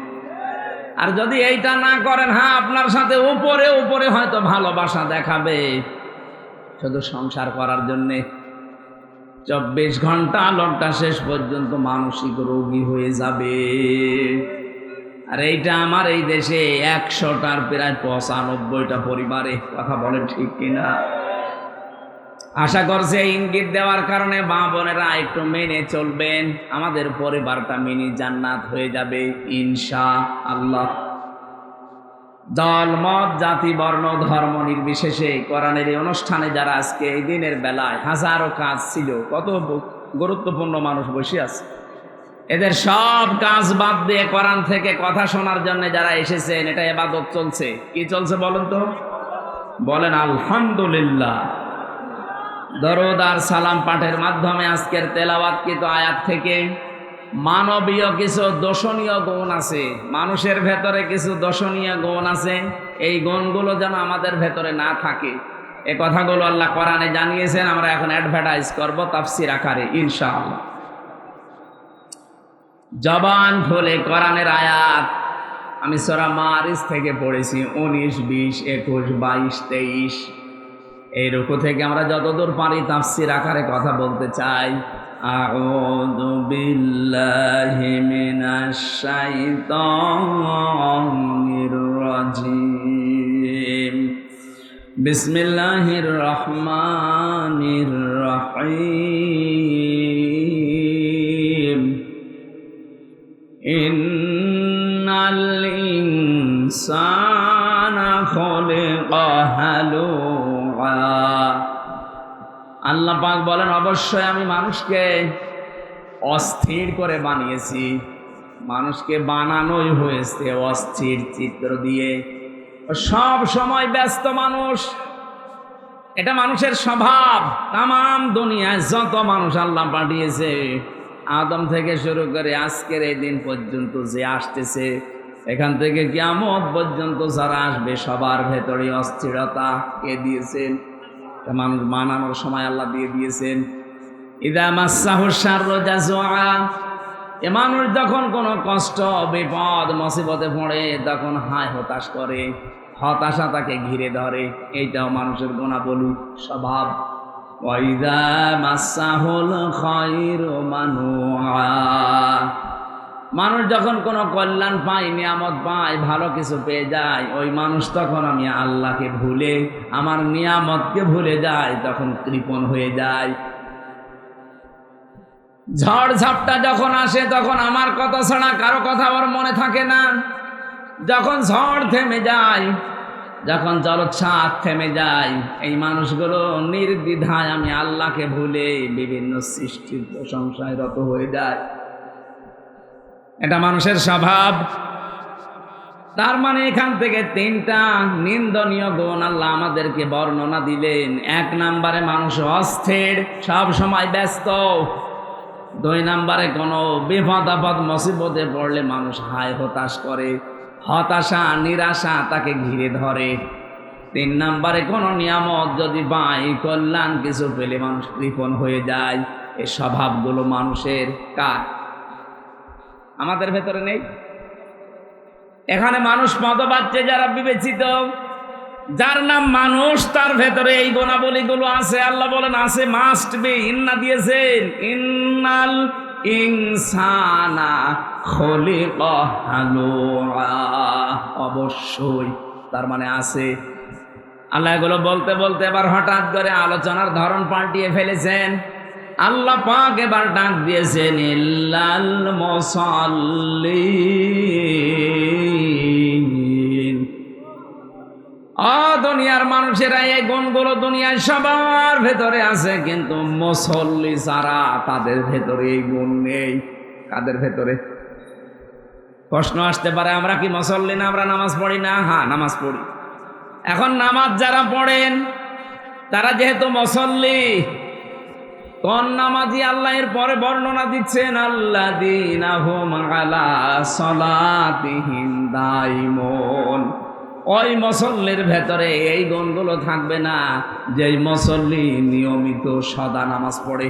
আর যদি এইটা না করেন, হ্যাঁ আপনার সাথে উপরে উপরে হয়তো ভালোবাসা দেখাবে, শুধু সংসার করার জন্যে। 24 ঘন্টা লোকটা শেষ পর্যন্ত মানসিক রোগী হয়ে যাবে। আর এইটা আমার এই দেশে 100টার প্রায় 95টা পরিবারে। কথা বলেন ঠিক কিনা? আশা করছে ইঙ্গিত দেওয়ার কারণে মা বোনেরা একটু মেনে চলবেন, আমাদের পরিবারটা মিনি জান্নাত হয়ে যাবে ইনশাআল্লাহ। দল মত জাতি বর্ণ ধর্ম নির্বিশেষে কোরআনের এই অনুষ্ঠানে যারা আজকে এই দিনের বেলায়, হাজারো কাজ ছিল, কত গুরুত্বপূর্ণ মানুষ বসে আছে, এদের সব কাজ বাদ দিয়ে কোরআন থেকে কথা শোনার জন্য যারা এসেছেন, এটা ইবাদত চলছে। কি চলছে বলেন তো? বলেন আলহামদুলিল্লাহ। দরুদ আর সালাম পাঠের মাধ্যমে আজকের তেলাওয়াতকৃত আয়াত থেকে মানবীয় কিছু দোষণীয় গুণ আছে, মানুষের ভেতরে কিছু দোষণীয় গুণ আছে। এই গুণগুলো যেন আমাদের ভেতরে না থাকে, এই কথাগুলো আল্লাহ কোরআনে জানিয়েছেন। আমরা এখন অ্যাডভার্টাইজ করব তাফসীর আকারে ইনশাআল্লাহ। জবান খুলে কোরআনের আয়াত আমি সূরা মারিজ থেকে পড়েছি, 19, 20, 21, 22, 23। এই রুকু থেকে আমরা যতদূর পারি তাফসীর আকারে কথা বলতে চাই। আউযু বিল্লাহি মিনাশ শাইতানির রাজিম। বিসমিল্লাহির রহমানির রহিম। ইন্নাল ইনসানা খুলিকা হালুআ। আল্লাহ পাক বলেন, অবশ্যই আমি মানুষকে অস্থির করে বানিয়েছি। মানুষকে বানানোই হয়েছে অস্থির চিত্র দিয়ে। সব সময় ব্যস্ত মানুষ, এটা মানুষের স্বভাব। তামাম দুনিয়ায় যত মানুষ আল্লাহ পাঠিয়েছে, আদম থেকে শুরু করে আজকের এই দিন পর্যন্ত যে আসতেছে, এখান থেকে কিয়ামত পর্যন্ত যারা আসবে, সবার ভেতরে অস্থিরতা কে দিয়েছেন? মানুষ বানানোর সময় আল্লাহ দিয়ে দিয়েছেন। ইদা মাসসাহু শাররু জাযুআ। এ মানুষ যখন কোনো কষ্ট, বিপদ, মুসিবতে পড়ে, তখন হায় হতাশ করে, হতাশা তাকে ঘিরে ধরে। এইটাও মানুষের গুণাবলী, স্বভাব। ওয়া ইদা মাসসাহুল খায়রু মানুআ। মানুষ যখন কোনো কল্যাণ পায়, নিয়ামত পায়, ভালো কিছু পেয়ে যায়, ওই মানুষ তখন আমি আল্লাহকে ভুলে, আমার নিয়ামতকে ভুলে যায়, তখন কৃপণ হয়ে যায়। ঝড় ঝাপটা যখন আসে, তখন আমার কথা ছাড়া কারো কথা ওর মনে থাকে না। যখন ঝড় থেমে যায়, যখন জলোচ্ছ্বাস থেমে যায়, এই মানুষগুলো নির্দ্বিধায় আমি আল্লাহকে ভুলে বিভিন্ন সৃষ্টির প্রশংসায় রত হয়ে যায়। এটা মানুষের স্বভাব। তার মানে এখান থেকে 3টা নিন্দনীয় গুণ আল্লাহ আমাদেরকে বর্ণনা দিলেন। 1 নম্বরে মানুষ অস্থির, সব সময় ব্যস্ত। 2 নম্বরে কোনো বিপদ আপদ মুসিবতে পড়লে মানুষ হায় হতাশ করে, হতাশা নিরাশা তাকে ঘিরে ধরে। 3 নম্বরে কোনো নিয়ামত যদি পায়, কল্যাণ কিছু পেলে মানুষ কৃপণ হয়ে যায়। এই স্বভাবগুলো মানুষের কার? আমাদের ভেতরে নেই? এখানে মানুষ মদ পাচ্ছে যারা বিবেচিত, যার নাম মানুষ, তার ভেতরে এই গুণাবলীগুলো আছে। আল্লাহ বলেন আছে, মাস্ট বি। ইন্না দিয়েছেন, ইন্নাল ইনসানা খুলিকা হালুআ। অবশ্যই, তার মানে আছে। আল্লাহ এগুলো বলতে বলতে এবার হঠাৎ করে আলোচনার ধরন পাল্টিয়ে ফেলেছেন। আল্লাহ পাক এবার ডাক দিয়েছেন, ইল্লাল মুসাল্লিন। দুনিয়ার মানুষেরা এই গুণগুলো দুনিয়ায় সবার ভেতরে আছে, কিন্তু মুসল্লি যারা, তাদের ভেতরে এই গুণ নেই। কাদের ভেতরে? প্রশ্ন আসতে পারে, আমরা কি মুসল্লি না? আমরা নামাজ পড়ি না? হ্যাঁ, নামাজ পড়ি। এখন নামাজ যারা পড়েন তারা যেহেতু মুসল্লি, কোন নামাজি আল্লাহ এর পরে বর্ণনা দিচ্ছেন, আল্লাযীনা হুম আলা সালাতিহিম দাইমুন। ওই মুসল্লির ভেতরে এই গুণগুলো থাকবে না যেই মুসল্লি নিয়মিত সদা নামাজ পড়ে।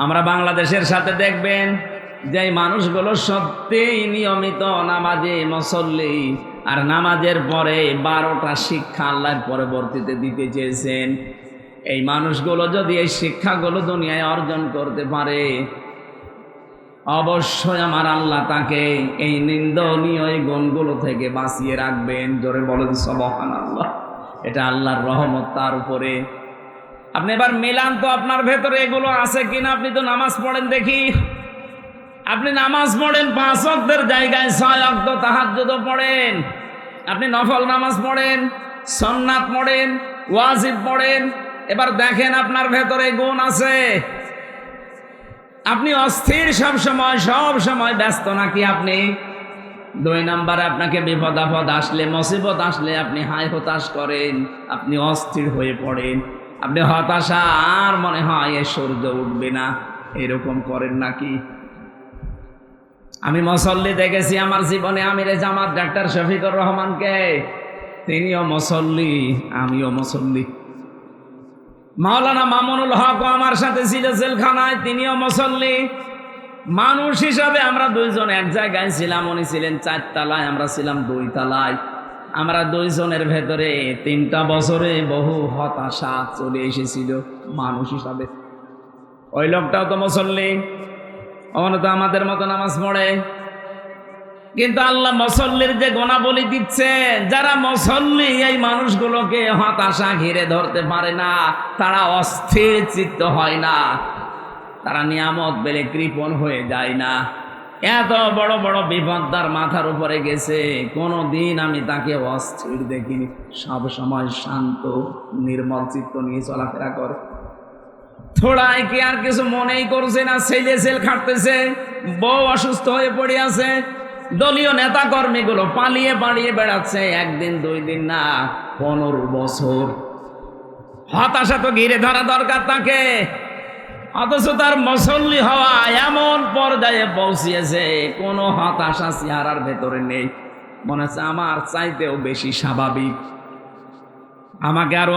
আমরা বাংলাদেশের সাথে দেখবেন যে মানুষগুলো সত্যিই নিয়মিত নামাজে মুসল্লি, আর নামাজের পরে 12টা শিক্ষা আল্লাহর পরবর্তীতে দিতে চেয়েছেন। এই মানুষগুলো যদি এই শিক্ষাগুলো দুনিয়ায় অর্জন করতে পারে, অবশ্যই আমার আল্লাহ তাকে এই নিন্দনীয় এই গুণগুলো থেকে বাঁচিয়ে রাখবেন। জোরে বলেন সুবহানাল্লাহ। এটা আল্লাহর রহমত তার উপরে। আপনি এবার মিলান তো আপনার ভেতরে এগুলো আছে কিনা। আপনি তো নামাজ পড়েন দেখি, আপনি নামাজ পড়েন 5 ওয়াক্তের জায়গায় 6 ওয়াক্ত তাহাজ্জুদও পড়েন, আপনি নফল নামাজ পড়েন, সুন্নাত পড়েন, ওয়াজিব পড়েন। এবার দেখেন আপনার ভেতরে গুণ আছে। আপনি অস্থির সব সময় ব্যস্ত নাকি আপনি? 2 নম্বরে আপনাকে বিপদ আপদ আসলে, মুসিবত আসলে আপনি হায় হতাশ করেন, আপনি অস্থির হয়ে পড়েন, আপনি হতাশা আর মনে হয় এ সূর্য উঠবে না, এরকম করেন নাকি? আমি মুসল্লি দেখেছি আমার জীবনে, আমিরে জামাত ডাক্তার শফিকুর রহমানকে, তিনিও মুসল্লি, আমিও মুসল্লি। মাওলানা মামুনুল হক আমার সাথে ছিল জেলখানায়, তিনিও মুসল্লি। মানুষ হিসাবে আমরা 2 জন এক জায়গায় ছিলাম, উনি ছিলেন 4 তলায়, আমরা ছিলাম 2 তলায়। আমরা 2 জনের ভেতরে 3টা বছরে বহু হতাশা চলে এসেছিল মানুষ হিসাবে। ওই লোকটাও তো মুসল্লি, অন্য তো আমাদের মতো নামাজ পড়ে, কিন্তু আল্লাহ মুসল্লির যে গুণাবলী দিচ্ছে, যারা মুসল্লি এই মানুষগুলোকে হতাশা ঘিরে ধরতে পারে না, তারা অস্থির চিত্ত হয় না, তারা নিয়ামত পেলে কৃপণ হয়ে যায় না। এত বড় বড় বিপদ তার মাথার উপরে গেছে, কোনো দিন আমি তাকে অস্থির দেখিনি। সব সময় শান্ত নির্মল চিত্ত নিয়ে চলাফেরা করে। থোড়ায় কি আর কিছু মনেই করছে না, ছেলে সেল খাটতেছে, বউ অসুস্থ হয়ে পড়ে আছে, দলীয় নেতা কর্মীগুলো পালিয়ে বেড়াচ্ছে, 1 দিন 2 দিন না, 15 বছর। হতাশা তো ঘিরে ধরা দরকার তাকে, অথচ তার মুসল্লি হওয়া এমন পর্যায়ে পৌঁছিয়েছে, কোনো হতাশা চেহারার ভেতরে নেই। মনে হচ্ছে আমার চাইতেও বেশি স্বাভাবিক। আমাকে আরো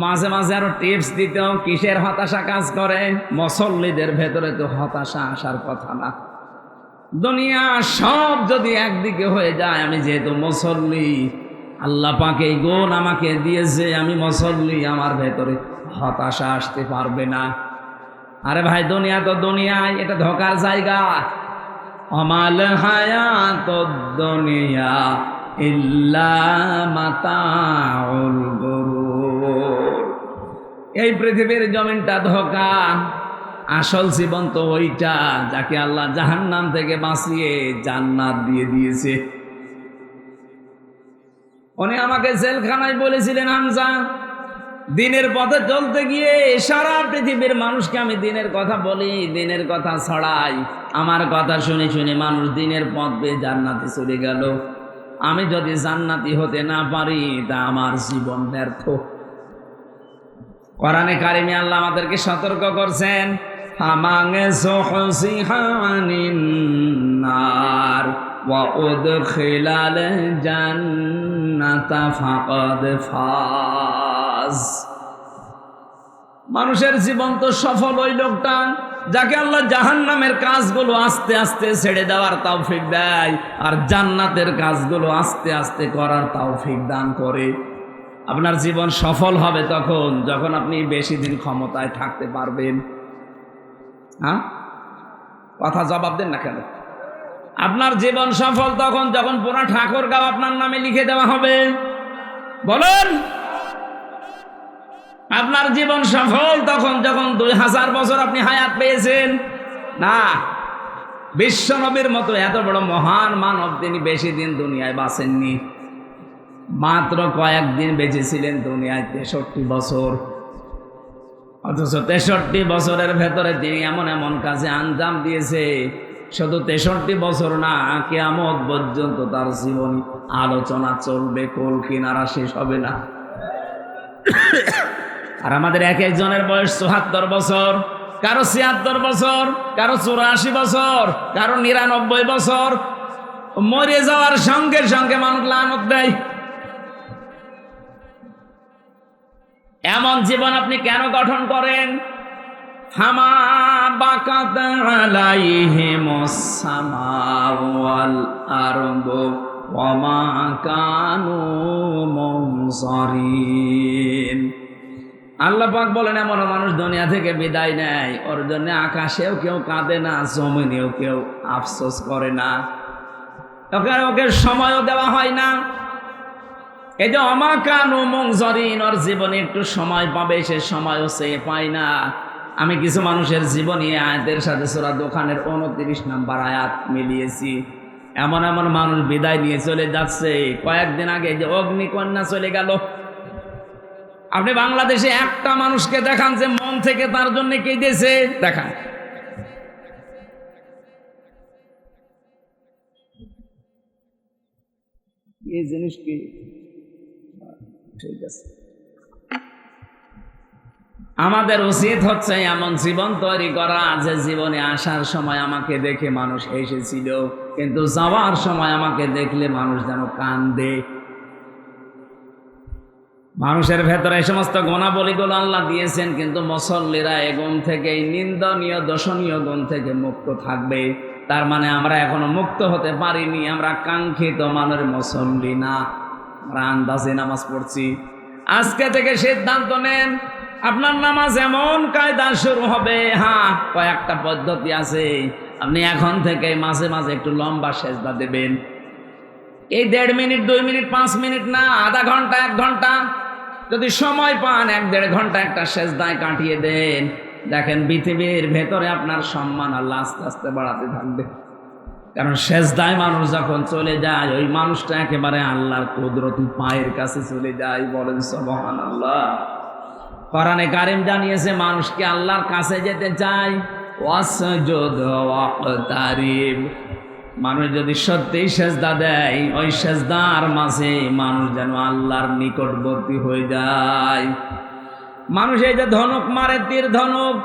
মাঝে মাঝে আরো টিপস দিতেও, কিসের হতাশা কাজ করে? মুসল্লিদের ভেতরে তো হতাশা আসার কথা না। দুনিয়া সব যদি একদিকে হয়ে যায়, আমি যেহেতু মুসল্লি, আল্লাহ পাক এই গুণ আমাকে দিয়েছে, আমি মুসল্লি, আমার ভেতরে হতাশা আসতে পারবে না। আরে ভাই, দুনিয়া তো দুনিয়ায়, এটা ধোকার জায়গা। আমাল হায়াতুদ দুনিয়া ইল্লা মাতাউল গুরুর। এই পৃথিবীর জমিনটা ধোকা, আসল জীবন তো ওইটা যাকে আল্লাহ জাহান্নাম থেকে বাঁচিয়ে জান্নাত দিয়ে দিয়েছে। উনি আমাকে জেলখানায় বলেছিলেন, হামজা, দিনের পথে চলতে গিয়ে সারা পৃথিবীর মানুষকে আমি দিনের কথা বলি, দিনের কথা ছড়াই, আমার কথা শুনে শুনে মানুষ দিনের পথ পেয়ে জান্নাতে চলে গেল। আমি যদি জান্নাতি হতে না পারি, তা আমার জীবন ব্যর্থ। কোরআনে কারিমে আল্লাহ আমাদেরকে সতর্ক করছেন, ফামাঙ্গে সুহসিহানিন নার ওয়া উদখিলাল জান্নাতা ফাকাদ ফাজ। মানুষের জীবন তো সফল ওই লোকটা যাকে আল্লাহ জাহান্নামের কাজগুলো আস্তে আস্তে ছেড়ে দেওয়ার তৌফিক দেয়, আর জান্নাতের কাজগুলো আস্তে আস্তে করার তৌফিক দান করে। আপনার জীবন সফল হবে তখন যখন আপনি বেশি দিন ক্ষমতায় থাকতে পারবেন। হ্যাঁ, কথা জবাব দেন না কেন? আপনার জীবন সফল তখন যখন পুরা ঠাকুরগাঁও আপনার নামে লিখে দেওয়া হবে। বলেন, আপনার জীবন সফল তখন যখন 2000 বছর আপনি হায়াত পেয়েছেন। না, বিশ্বনবীর মতো এত বড় মহান মানব, তিনি বেশি দিন দুনিয়ায় বাঁচেননি, মাত্র কয়েকদিন বেঁচেছিলেন দুনিয়ায় 63 বছর। অথচ 63 বছরের ভেতরে তিনি এমন এমন কাজে আঞ্জাম দিয়েছে, শুধু 63 বছর না, কিয়ামত পর্যন্ত তার জীবনী আলোচনা চলবে, কোল কিনারা শেষ হবে না। আর আমাদের এক একজনের বয়স 74 বছর, কারো 76 বছর, কারো 84 বছর, কারো 99 বছর। মরে যাওয়ার সঙ্গে সঙ্গে মানুষ লানত দেয়। এমন জীবন আপনি কেন গঠন করেন? ফামা বাকাত আলাইহিমুস সামাউ ওয়াল আরদু ওয়া মা কানু মুনজারিন। আল্লাহ পাক বলেন, এমন মানুষ দুনিয়া থেকে বিদায় নেয়, ওর জন্য আকাশেও কেউ কাঁদে না, জমিনেও কেউ আফসোস করে না, ওকে সময়ও দেওয়া হয় না। এই যে ওয়া কানু মুনজারিন, ওর জীবনে একটু সময় পাবে, সে সময়ও সে পায় না। আমি কিছু মানুষের জীবনী আয়াতের সাথে সূরা দোকানের 29 নম্বর আয়াত মিলিয়েছি। এমন এমন মানুষ বিদায় নিয়ে চলে যাচ্ছে। কয়েকদিন আগে যে অগ্নিকন্যা চলে গেল, আপনি বাংলাদেশে একটা মানুষকে দেখান যে মন থেকে তার জন্য কেঁদেছে, দেখান। এই জিনিস কি ঠিক আছে? আমাদের উচিত হচ্ছে এমন জীবন তৈরি করা যে জীবনে আসার সময় আমাকে দেখে মানুষ এসেছিল, কিন্তু যাওয়ার সময় আমাকে দেখলে মানুষ যেন কান্দে। মানুষের ভেতরে এই সমস্ত গুণাবলীগুলো আল্লাহ দিয়েছেন, কিন্তু মুসল্লিরা এই গুণ থেকে, এই নিন্দনীয় দোষণীয় গুণ থেকে মুক্ত থাকবে। তার মানে আমরা এখনো মুক্ত হতে পারিনি, আমরা কাঙ্ক্ষিত মানের মুসল্লি না, আমরা আন্দাজে নামাজ পড়ছি। আজকে থেকে সিদ্ধান্ত নেন, আপনার নামাজ এমন কায়দা শুরু হবে। হ্যাঁ, কয়েকটা পদ্ধতি আছে। আপনি এখন থেকে মাঝে মাঝে একটু লম্বা সেজদা দেবেন। এই 1.5 মিনিট, 2 মিনিট, 5 মিনিট না, আধা ঘন্টা, 1 ঘন্টা যদি সময় পান, 1-1.5 ঘন্টা একটা সেজদায় কাটিয়ে দেন। দেখেন পৃথিবীর ভেতরে আপনার সম্মান আল্লাহ আস্তে আস্তে বাড়াতে থাকবে। কারণ সেজদায় মানুষ যখন চলে যায়, ওই মানুষটা একেবারে আল্লাহর কুদরতি পায়ের কাছে চলে যায়। বলেন সুবহানাল্লাহ। কোরআনে কারীম জানিয়েছে, মানুষকে আল্লাহর কাছে যেতে চায়, ওয়াসজুদ ওয়াকতারিব। মানুষ যদি সত্যিই সেজদা দেয়, ওই সেজদার মাঝে মানুষ যেন আল্লাহর নিকটবর্তী হয়ে যায়। মানুষ এই যে ধনুক মারে, তীর ধনুক,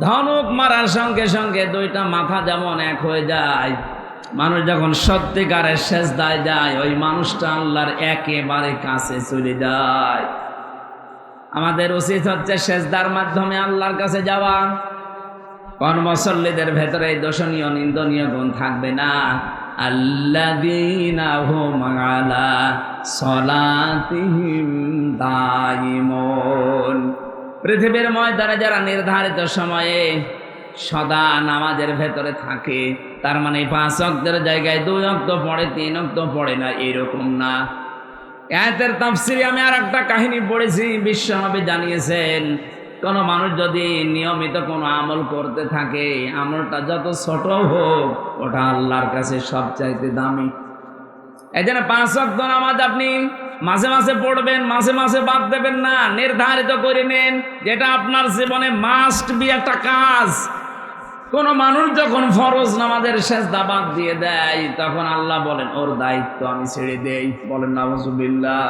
ধনুক মারার সঙ্গে সঙ্গে 2টা মাথা যেমন এক হয়ে যায়। মানুষ যখন সত্যিকারের সেজদায় যায়, ওই মানুষটা আল্লাহর একেবারে কাছে চলে যায়। আমাদের উচিত হচ্ছে সেজদার মাধ্যমে আল্লাহর কাছে যাওয়া। কোন মুসল্লিদের ভেতরে এই দোষণীয় নিন্দনীয় গুণ থাকবে না? আল্লাযীনা হুম আলা সলাতিহিম দায়িমুন। পৃথিবীর ময়দানে যারা নির্ধারিত সময়ে সদা নামাজের ভেতরে থাকে, তার মানে 5 ওয়াক্তের জায়গায় 2 ওয়াক্ত পড়ে, 3 ওয়াক্ত পড়ে না, এরকম না। আয়াতের তাফসীরে আমি আর একটা কাহিনী পড়েছি। বিশ্বনবী জানিয়েছেন, কোন মানুষ যদি নিয়মিত কোনো আমল করতে থাকে, আমলটা যত ছোট হোক, ওটা আল্লাহর কাছে সবচাইতে দামি। এই জন্য 5 ওয়াক্ত নামাজ আপনি মাঝে মাঝে পড়বেন, মাঝে মাঝে বাদ দেবেন না। নির্ধারিত করে নেন, যেটা আপনার জীবনে মাস্ট বি একটা কাজ। কোন মানুষ যখন ফরজ নামাজের সেজদা বাদ দিয়ে দেয়, তখন আল্লাহ বলেন, ওর দায়িত্ব আমি ছেড়ে দেই। বলেন নাউজুবিল্লাহ।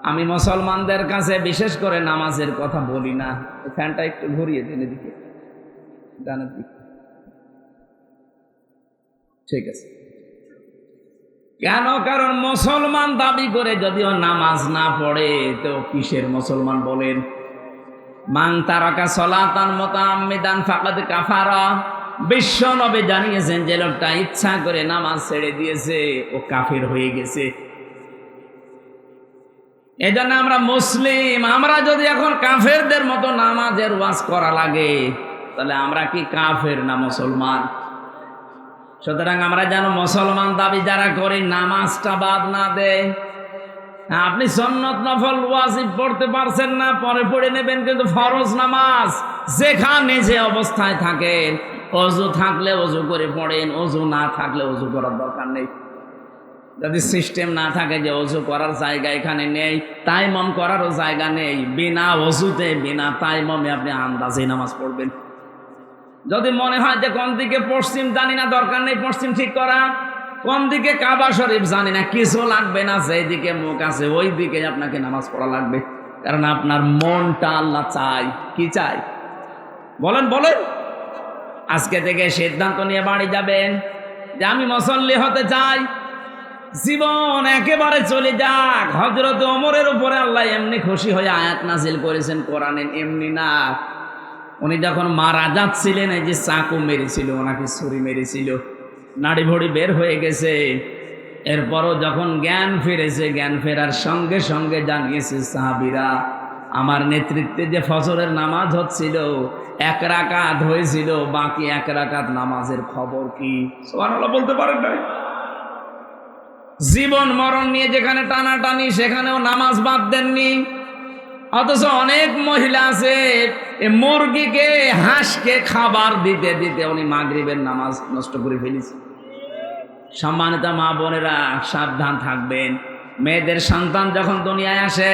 আমি মুসলমানদের কাছে বিশেষ করে নামাজের কথা বলি না। ফ্যানটা একটু ঘুরিয়ে দিন এদিকে, ডানের দিকে। ঠিক আছে। কেন? কারণ মুসলমান দাবি করে যদিও নামাজ না পড়ে, তো কিসের মুসলমান বলেন? মান তারাকা সলাতান মুতাআম্মিদান ফাকাদ কাফারা। বিশ্ব নবী জানিয়েছেন, যে লোকটা ইচ্ছা করে নামাজ ছেড়ে দিয়েছে, ও কাফির হয়ে গেছে। এজন্য আমরা মুসলিম, আমরা যদি এখন কাফেরদের মতো নামাজের ওয়াজ করা লাগে, তাহলে আমরা কি কাফের না মুসলমান? সুতরাং আমরা যেন মুসলমান দাবি যারা করি, নামাজটা বাদ না দেয়। আপনি সুন্নত নফল ওয়াজিব পড়তে পারছেন না, পরে পড়ে নেবেন, কিন্তু ফরজ নামাজ যেখানে যে অবস্থায় থাকেন, ওযু থাকলে ওযু করে পড়েন, ওযু না থাকলে ওযু করার দরকার নেই। যদি সিস্টেম না থাকে যে ওযু করার জায়গা এখানে নেই, তাইমম করারও জায়গা নেই, বিনা ওযুতে বিনা তাইমমে আপনি আন্দাজে নামাজ পড়বেন। যদি মনে হয় যে কোন দিকে পশ্চিম জানি না, দরকার নেই পশ্চিম ঠিক করা, কোন দিকে কাবা শরীফ জানি না, কিছু লাগবে না, যেই দিকে মুখ আছে ওই দিকে আপনাকে নামাজ পড়া লাগবে। কারণ আপনার মনটা আল্লাহ চাই। কি চাই বলেন বলেন। আজকে থেকে সিদ্ধান্ত নিয়ে বাড়ি যাবেন যে আমি মুসল্লি হতে চাই। জীবন একেবারে চলে যাক। হযরত ওমরের উপরে আল্লাহ এমনি খুশি হয়ে আয়াত নাজিল করেছেন কোরআনে, এমনি না। উনি যখন মারা যাচ্ছিলেন, এই যে চাকু মেরেছিল, ওনাকে ছুরি মেরেছিল, নাড়ি ভড়ি বের হয়ে গেছে। এরপরও যখন জ্ঞান ফিরেছে, জ্ঞান ফেরার সঙ্গে সঙ্গে জানিয়েছে সাহাবীরা, আমার নেতৃত্বে যে ফজরের নামাজ হচ্ছিল, 1 রাকাত হয়েছিল, বাকি 1 রাকাত নামাজের খবর কি? সুবহানাল্লাহ বলতে পারেন না? জীবন মরণ নিয়ে যেখানে টানাটানি, সেখানেও নামাজ বাদ দেননি। অথচ অনেক মহিলা আছে মুরগিকে হাঁসকে খাবার দিতে দিতে উনি মাগরিবের নামাজ নষ্ট করে ফেলেছে। সম্মানিত মা বোনেরা, সাবধান থাকবেন। মেয়েদের সন্তান যখন দুনিয়ায় আসে,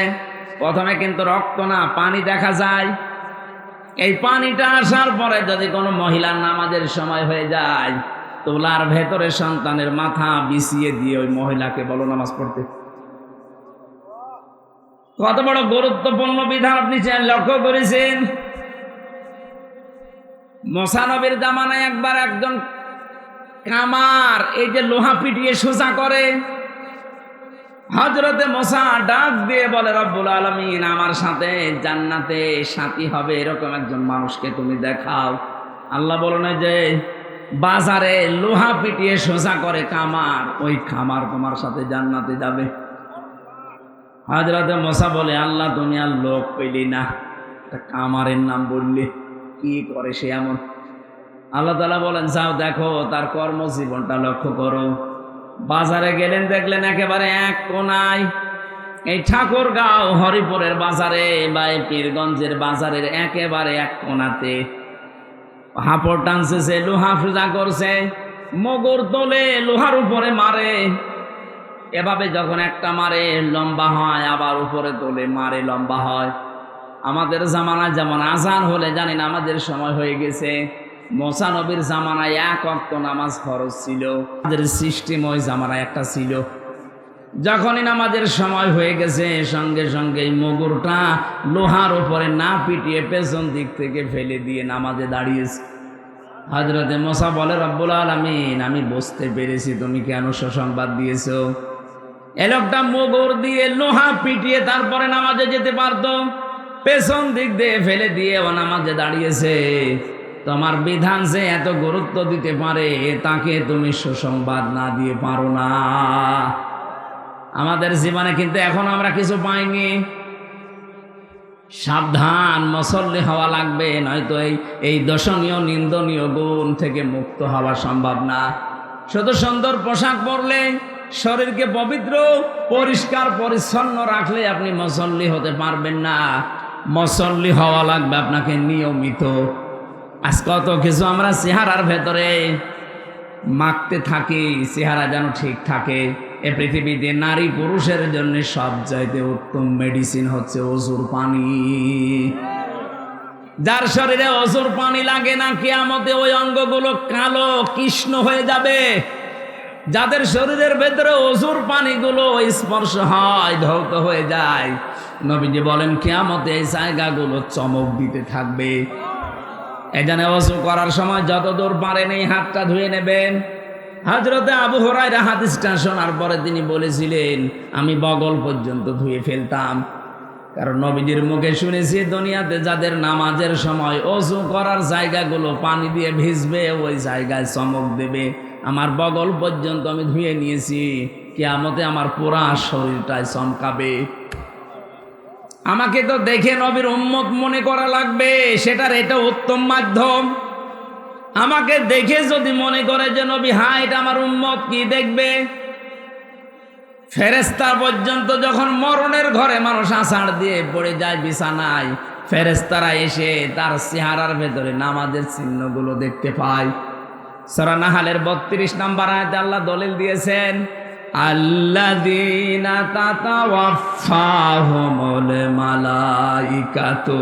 প্রথমে কিন্তু রক্ত না, পানি দেখা যায়। এই পানিটা আসার পরে যদি কোনো মহিলার নামাজের সময় হয়ে যায়, তোলার ভেতরে সন্তানের মাথা বিছিয়ে দিয়ে ওই মহিলাকে বলো নামাজ পড়তে। কত বড় গুরুত্বপূর্ণ বিধান আপনি লক্ষ্য করেছেন? মুসা নবীর জামানায় একবার একজন কামার এই যে লোহা পিটিয়ে সোজা করে, হযরতে মুসা ডাক দিয়ে বলে, রব্বুল আলামিন আমার সাথে জান্নাতে সাথী হবে এরকম একজন মানুষকে তুমি দেখাও। আল্লাহ বলেন যে বাজারে লোহা পিটিয়ে সোজা করে কামার, ওই কামার তোমার সাথে জান্নাতে যাবে। হযরতে মুসা বলে, আল্লাহ তুমি আর লোক পেলি না, কামারের নাম বললে, কি করে সে এমন? আল্লাহ তাআলা বলেন, যাও দেখো তার কর্মজীবনটা লক্ষ্য করো। বাজারে গেলেন, দেখলেন একেবারে এক কোনায়, এই ঠাকুরগাঁও হরিপুরের বাজারে বা এই পীরগঞ্জের বাজারের একেবারে এক কোনাতে হাঁপড় টানছে, সে লোহা পূজা করছে, মগর তোলে লোহার উপরে মারে। এভাবে যখন একটা মারে লম্বা হয়, আবার উপরে তোলে মারে লম্বা হয়। আমাদের জামানায় যেমন আজান হলে জানি না আমাদের সময় হয়ে গেছে, মুসা নবীর জামানায় 1 ওয়াক্ত নামাজ ফরজ ছিল। আমাদের সিস্টেম ওই জামানায় একটা ছিল। যখনই নামাজের সময় হয়ে গেছে, সঙ্গে সঙ্গে এই মগুরটা লোহার উপরে না পিটিয়ে পেছন দিক থেকে ফেলে দিয়ে নামাজে দাঁড়িয়েছে। হযরতে মুসা বলে, রব্বুল আলামিন আমি বুঝতে পেরেছি তুমি কেন সুসংবাদ দিয়েছো। এ লোকটা মগুর দিয়ে লোহা পিটিয়ে তারপরে নামাজে যেতে পারতো, পেছন দিক দিয়ে ফেলে দিয়ে ও নামাজে দাঁড়িয়েছে। তোমার বিধান যে এত গুরুত্ব দিতে পারে, তাকে তুমি সুসংবাদ না দিয়ে পারো না। আমাদের জীবনে কিন্তু এখন আমরা কিছু পাইনি। সাবধান, মুসল্লি হওয়া লাগবে, নয়তো এই দর্শনীয় নিন্দনীয় গুণ থেকে মুক্ত হওয়া সম্ভব না। শুধু সুন্দর পোশাক পরলে, শরীরকে পবিত্র পরিষ্কার পরিচ্ছন্ন রাখলে আপনি মুসল্লি হতে পারবেন না। মুসল্লি হওয়া লাগবে আপনাকে নিয়মিত। আজ কত কিছু আমরা চেহারার ভেতরে মাখতে থাকি, চেহারা যেন ঠিক থাকে। এ পৃথিবীতে নারী পুরুষের জন্য সবচাইতে উত্তম মেডিসিন হচ্ছে অজুর পানি। যার শরীরে অজুর পানি লাগে না, কিয়ামতে ওই অঙ্গগুলো কালো কৃষ্ণ হয়ে যাবে। যাদের শরীরের ভেতরে অজুর পানিগুলো স্পর্শ হয়, ধৌত হয়ে যায়, নবীজি বলেন কিয়ামতে এই জায়গাগুলো চমক দিতে থাকবে। এজন্য ওযু করার সময় যতদূর পারেন এই হাতটা ধুয়ে নেবেন। হযরতে আবু হুরায়রা হাদিসটা শোনার পরে তিনি বলেছিলেন, আমি বগল পর্যন্ত ধুয়ে ফেলতাম। কারণ নবীজির মুখে শুনেছি, দুনিয়াতে যাদের নামাজের সময় ওযু করার জায়গাগুলো পানি দিয়ে ভিজবে, ওই জায়গায় চমক দেবে। আমার বগল পর্যন্ত আমি ধুয়ে নিয়েছি, কিয়ামতে আমার পুরা শরীরটায় চমকাবে। আমাকে তো দেখে নবীর উম্মত মনে করা লাগবে, সেটার এটা উত্তম মাধ্যম। আমাকে দেখে যদি মনে করে যে নবী হ্যাঁ এটা আমার উম্মত, কি দেখবে? ফেরেশতা পর্যন্ত যখন মরণের ঘরে মানুষ আছাড় দিয়ে পড়ে যায় বিছানায়, ফেরেশতারা এসে তার চেহারার ভেতরে নামাজের চিহ্নগুলো দেখতে পায়। সূরা নাহলের 32 নম্বর আয়াতে আল্লাহ দলিল দিয়েছেন, আল্লাযীনা তাতাওয়াফাহুমুল মালাইকাতু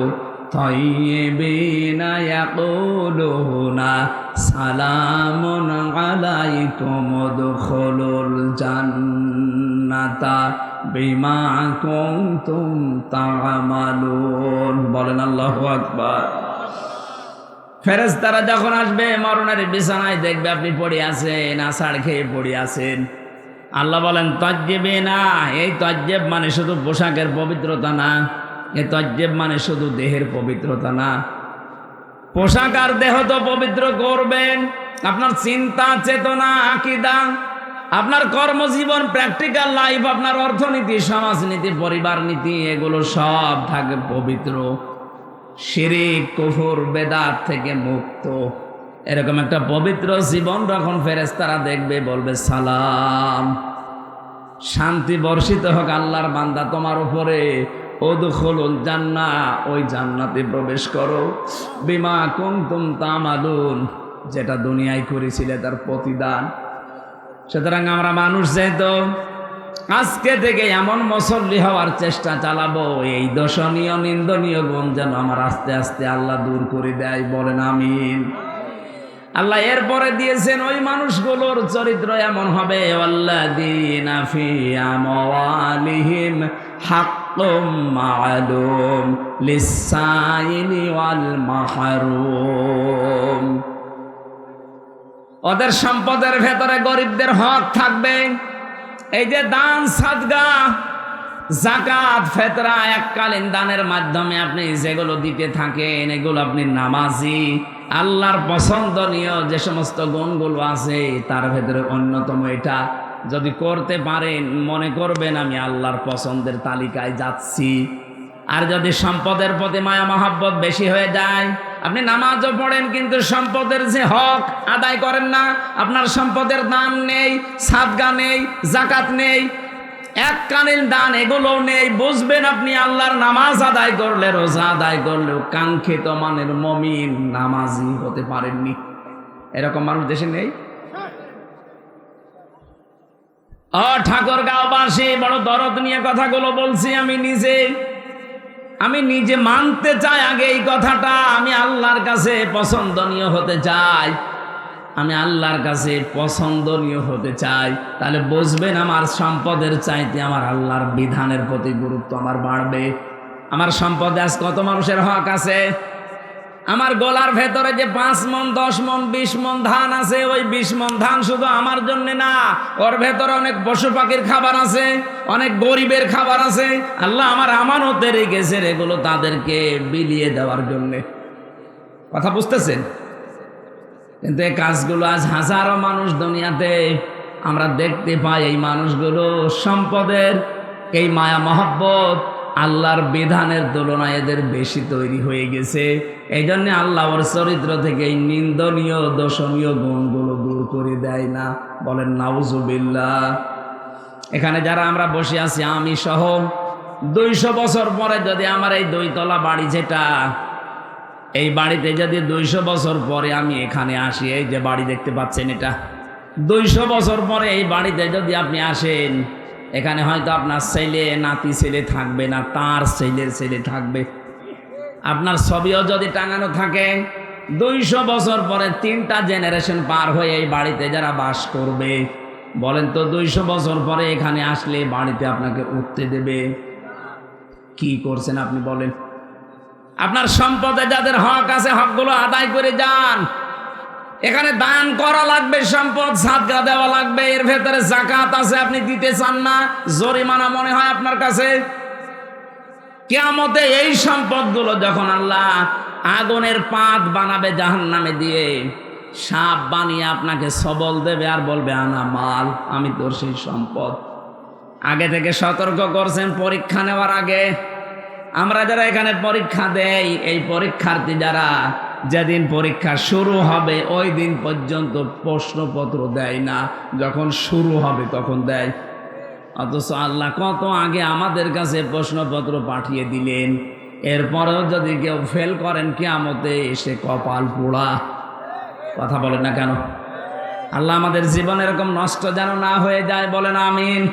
তাইয়িবিনা ইয়াকুলুনা সালামুন আলাইকুম উদখুলুল জান্নাতা বিমা কুনতুম তা'মালুন। বলেন আল্লাহু আকবার। ফেরেশতারা যখন আসবে মরণের বিছানায় দেখবে আপনি পড়ে আছেন, আষাঢ় খেয়ে পড়ে আছেন। আল্লাহ বলেন তাইয়িবিনা, এই তাইয়্যিব মানে শুধু পোশাকের পবিত্রতা না, এই তাইয়্যিব মানে শুধু দেহের পবিত্রতা না। পোশাক আর দেহ তো পবিত্র করবেন, আপনার চিন্তা চেতনা আকীদা, আপনার কর্মজীবন, প্র্যাকটিক্যাল লাইফ, আপনার অর্থনীতি, সমাজনীতি, পরিবার নীতি, এগুলো সব থাকে পবিত্র, শিরক কুফর বেদাত থেকে মুক্ত। এরকম একটা পবিত্র জীবন যখন ফেরেশতারা দেখবে বলবে সালাম, শান্তি বর্ষিত হোক আল্লাহর বান্দা তোমার উপরে, উদখুলুল জান্নাহ, ওই জান্নাতে প্রবেশ করো, বিমা কুনতুম তা'মালুন, যেটা দুনিয়ায় করেছিলে তার প্রতিদান। সুতরাং আমরা মানুষ যেহেতু আজকে থেকে এমন মুসল্লি হওয়ার চেষ্টা চালাবো, এই দর্শনীয় নিন্দনীয় গুণ যেন আমার আস্তে আস্তে আল্লাহ দূর করে দেয়। বলেন আমিন। আল্লাহ এরপরে দিয়েছেন ওই মানুষগুলোর চরিত্র এমন হবে, ওয়াল্লাযীনা ফি আমওয়ালিহিম হাক্কুম মা'লুম লিস-সাইলি ওয়াল মাহরুম। ওদের সম্পদের ভেতরে গরিবদের হক থাকবে। এই যে দান, সাদকা, যাকাত, ফিতরা, এককালীন দানের মাধ্যমে আপনি যেগুলো দিতে থাকেন, এগুলো আপনি নামাজি, আল্লাহর পছন্দনীয় যে সমস্ত গুণগুলো আছে তার ভেতরে অন্যতম এটা। যদি করতে পারেন মনে করবেন আমি আল্লাহর পছন্দের তালিকায় যাচ্ছি। আর যদি সম্পদের প্রতি মায়া মহব্বত বেশি হয়ে যায়, আপনি নামাজও পড়েন কিন্তু সম্পদের যে হক আদায় করেন না, আপনার সম্পদের দান নেই, সাদকা নেই, যাকাত নেই, এককালীন দান এগুলো নেই, বুঝবেন আপনি আল্লাহর নামাজ আদায় করলে, রোজা আদায় করলেও কাঙ্ক্ষিত মানের মুমিন নামাজি হতে পারেননি। এরকম মানুষ দেশে নেই। ঠাকুরগাঁওবাসী বড় দরদ নিয়ে কথাগুলো বলছি। আমি নিজে মানতে চাই আগে এই কথাটা, আমি আল্লাহর কাছে পছন্দনীয় হতে চাই, আমি আল্লাহর কাছে পছন্দনীয় হতে চাই। তাহলে বুঝবেন আমার সম্পদের চাইতে আমার আল্লাহর বিধানের প্রতি গুরুত্ব আমার বাড়বে। আমার সম্পদে আজ কত মানুষের হক আছে? আমার গলার ভেতরে যে 5 মণ 10 মণ 20 মণ ধান আছে, ওই 20 মণ ধান শুধু আমার জন্য না, ওর ভেতরে অনেক পশু পাখির খাবার আছে, অনেক গরিবের খাবার আছে। আল্লাহ আমার আমানতে রেখেছেন এগুলো তাদেরকে বিলিয়ে দেওয়ার জন্য। কথা বুঝতেছেন? কিন্তু এই কাজগুলো আজ হাজারো মানুষ দুনিয়াতে আমরা দেখতে পাই। এই মানুষগুলো সম্পদের এই মায়া মহব্বত আল্লাহর বিধানের তুলনায় এদের বেশি তৈরি হয়ে গেছে। এই জন্য আল্লাহ ওর চরিত্র থেকে এই নিন্দনীয় দোষণীয় গুণগুলো দূর করে দেয় না। বলেন নাউজুবিল্লাহ। এখানে যারা আমরা বসে আছি আমি সহ, 200 বছর পরে যদি আমার এই 2 তলা বাড়ি, যেটা এই বাড়িতে যদি 200 বছর পরে আমি এখানে আসি, এই যে বাড়ি দেখতে পাচ্ছেন এটা, 200 বছর পরে এই বাড়িতে যদি আপনি আসেন, এখানে হয়তো আপনার ছেলে নাতি ছেলে থাকবে না, তার ছেলের ছেলে থাকবে। আপনার ছবিও যদি টাঙানো থাকে, 200 বছর পরে 3টা জেনারেশন পার হয়ে এই বাড়িতে যারা বাস করবে, বলেন তো 200 বছর পরে এখানে আসলে বাড়িতে আপনাকে উঠতে দেবে? কি করছেন আপনি বলেন? আপনার সম্পদে যাদের হক আছে হকগুলো আদায় করে যান। এখানে দান করা লাগবে, সম্পদ সাদকা দেওয়া লাগবে, এর ভেতরে যাকাত আছে, আপনি দিতে চান না, জরিমানা মনে হয় আপনার কাছে। কিয়ামতে এই সম্পদগুলো যখন আল্লাহ আগুনের পাত বানাবে জাহান্নামে দিয়ে, সাপ বানিয়ে আপনাকে সবল দেবে আর বলবে আনা মাল, আমি তোর সেই সম্পদ। আগে থেকে সতর্ক করছেন পরীক্ষা নেওয়ার আগে। আমরা যারা এখানে পরীক্ষা দেই, এই পরীক্ষার্থী যারা, যেদিন পরীক্ষা শুরু হবে ওই দিন পর্যন্ত প্রশ্নপত্র দেয় না, যখন শুরু হবে তখন দেয়। অথচ আল্লাহ কত আগে আমাদের কাছে প্রশ্নপত্র পাঠিয়ে দিলেন। এরপরেও যদি কেউ ফেল করেন কিয়ামতে এসে কপাল পোড়া। কথা বলেন না কেন? আল্লাহ আমাদের জীবন এরকম নষ্ট যেন না হয়ে যায়। বলেন আমিন।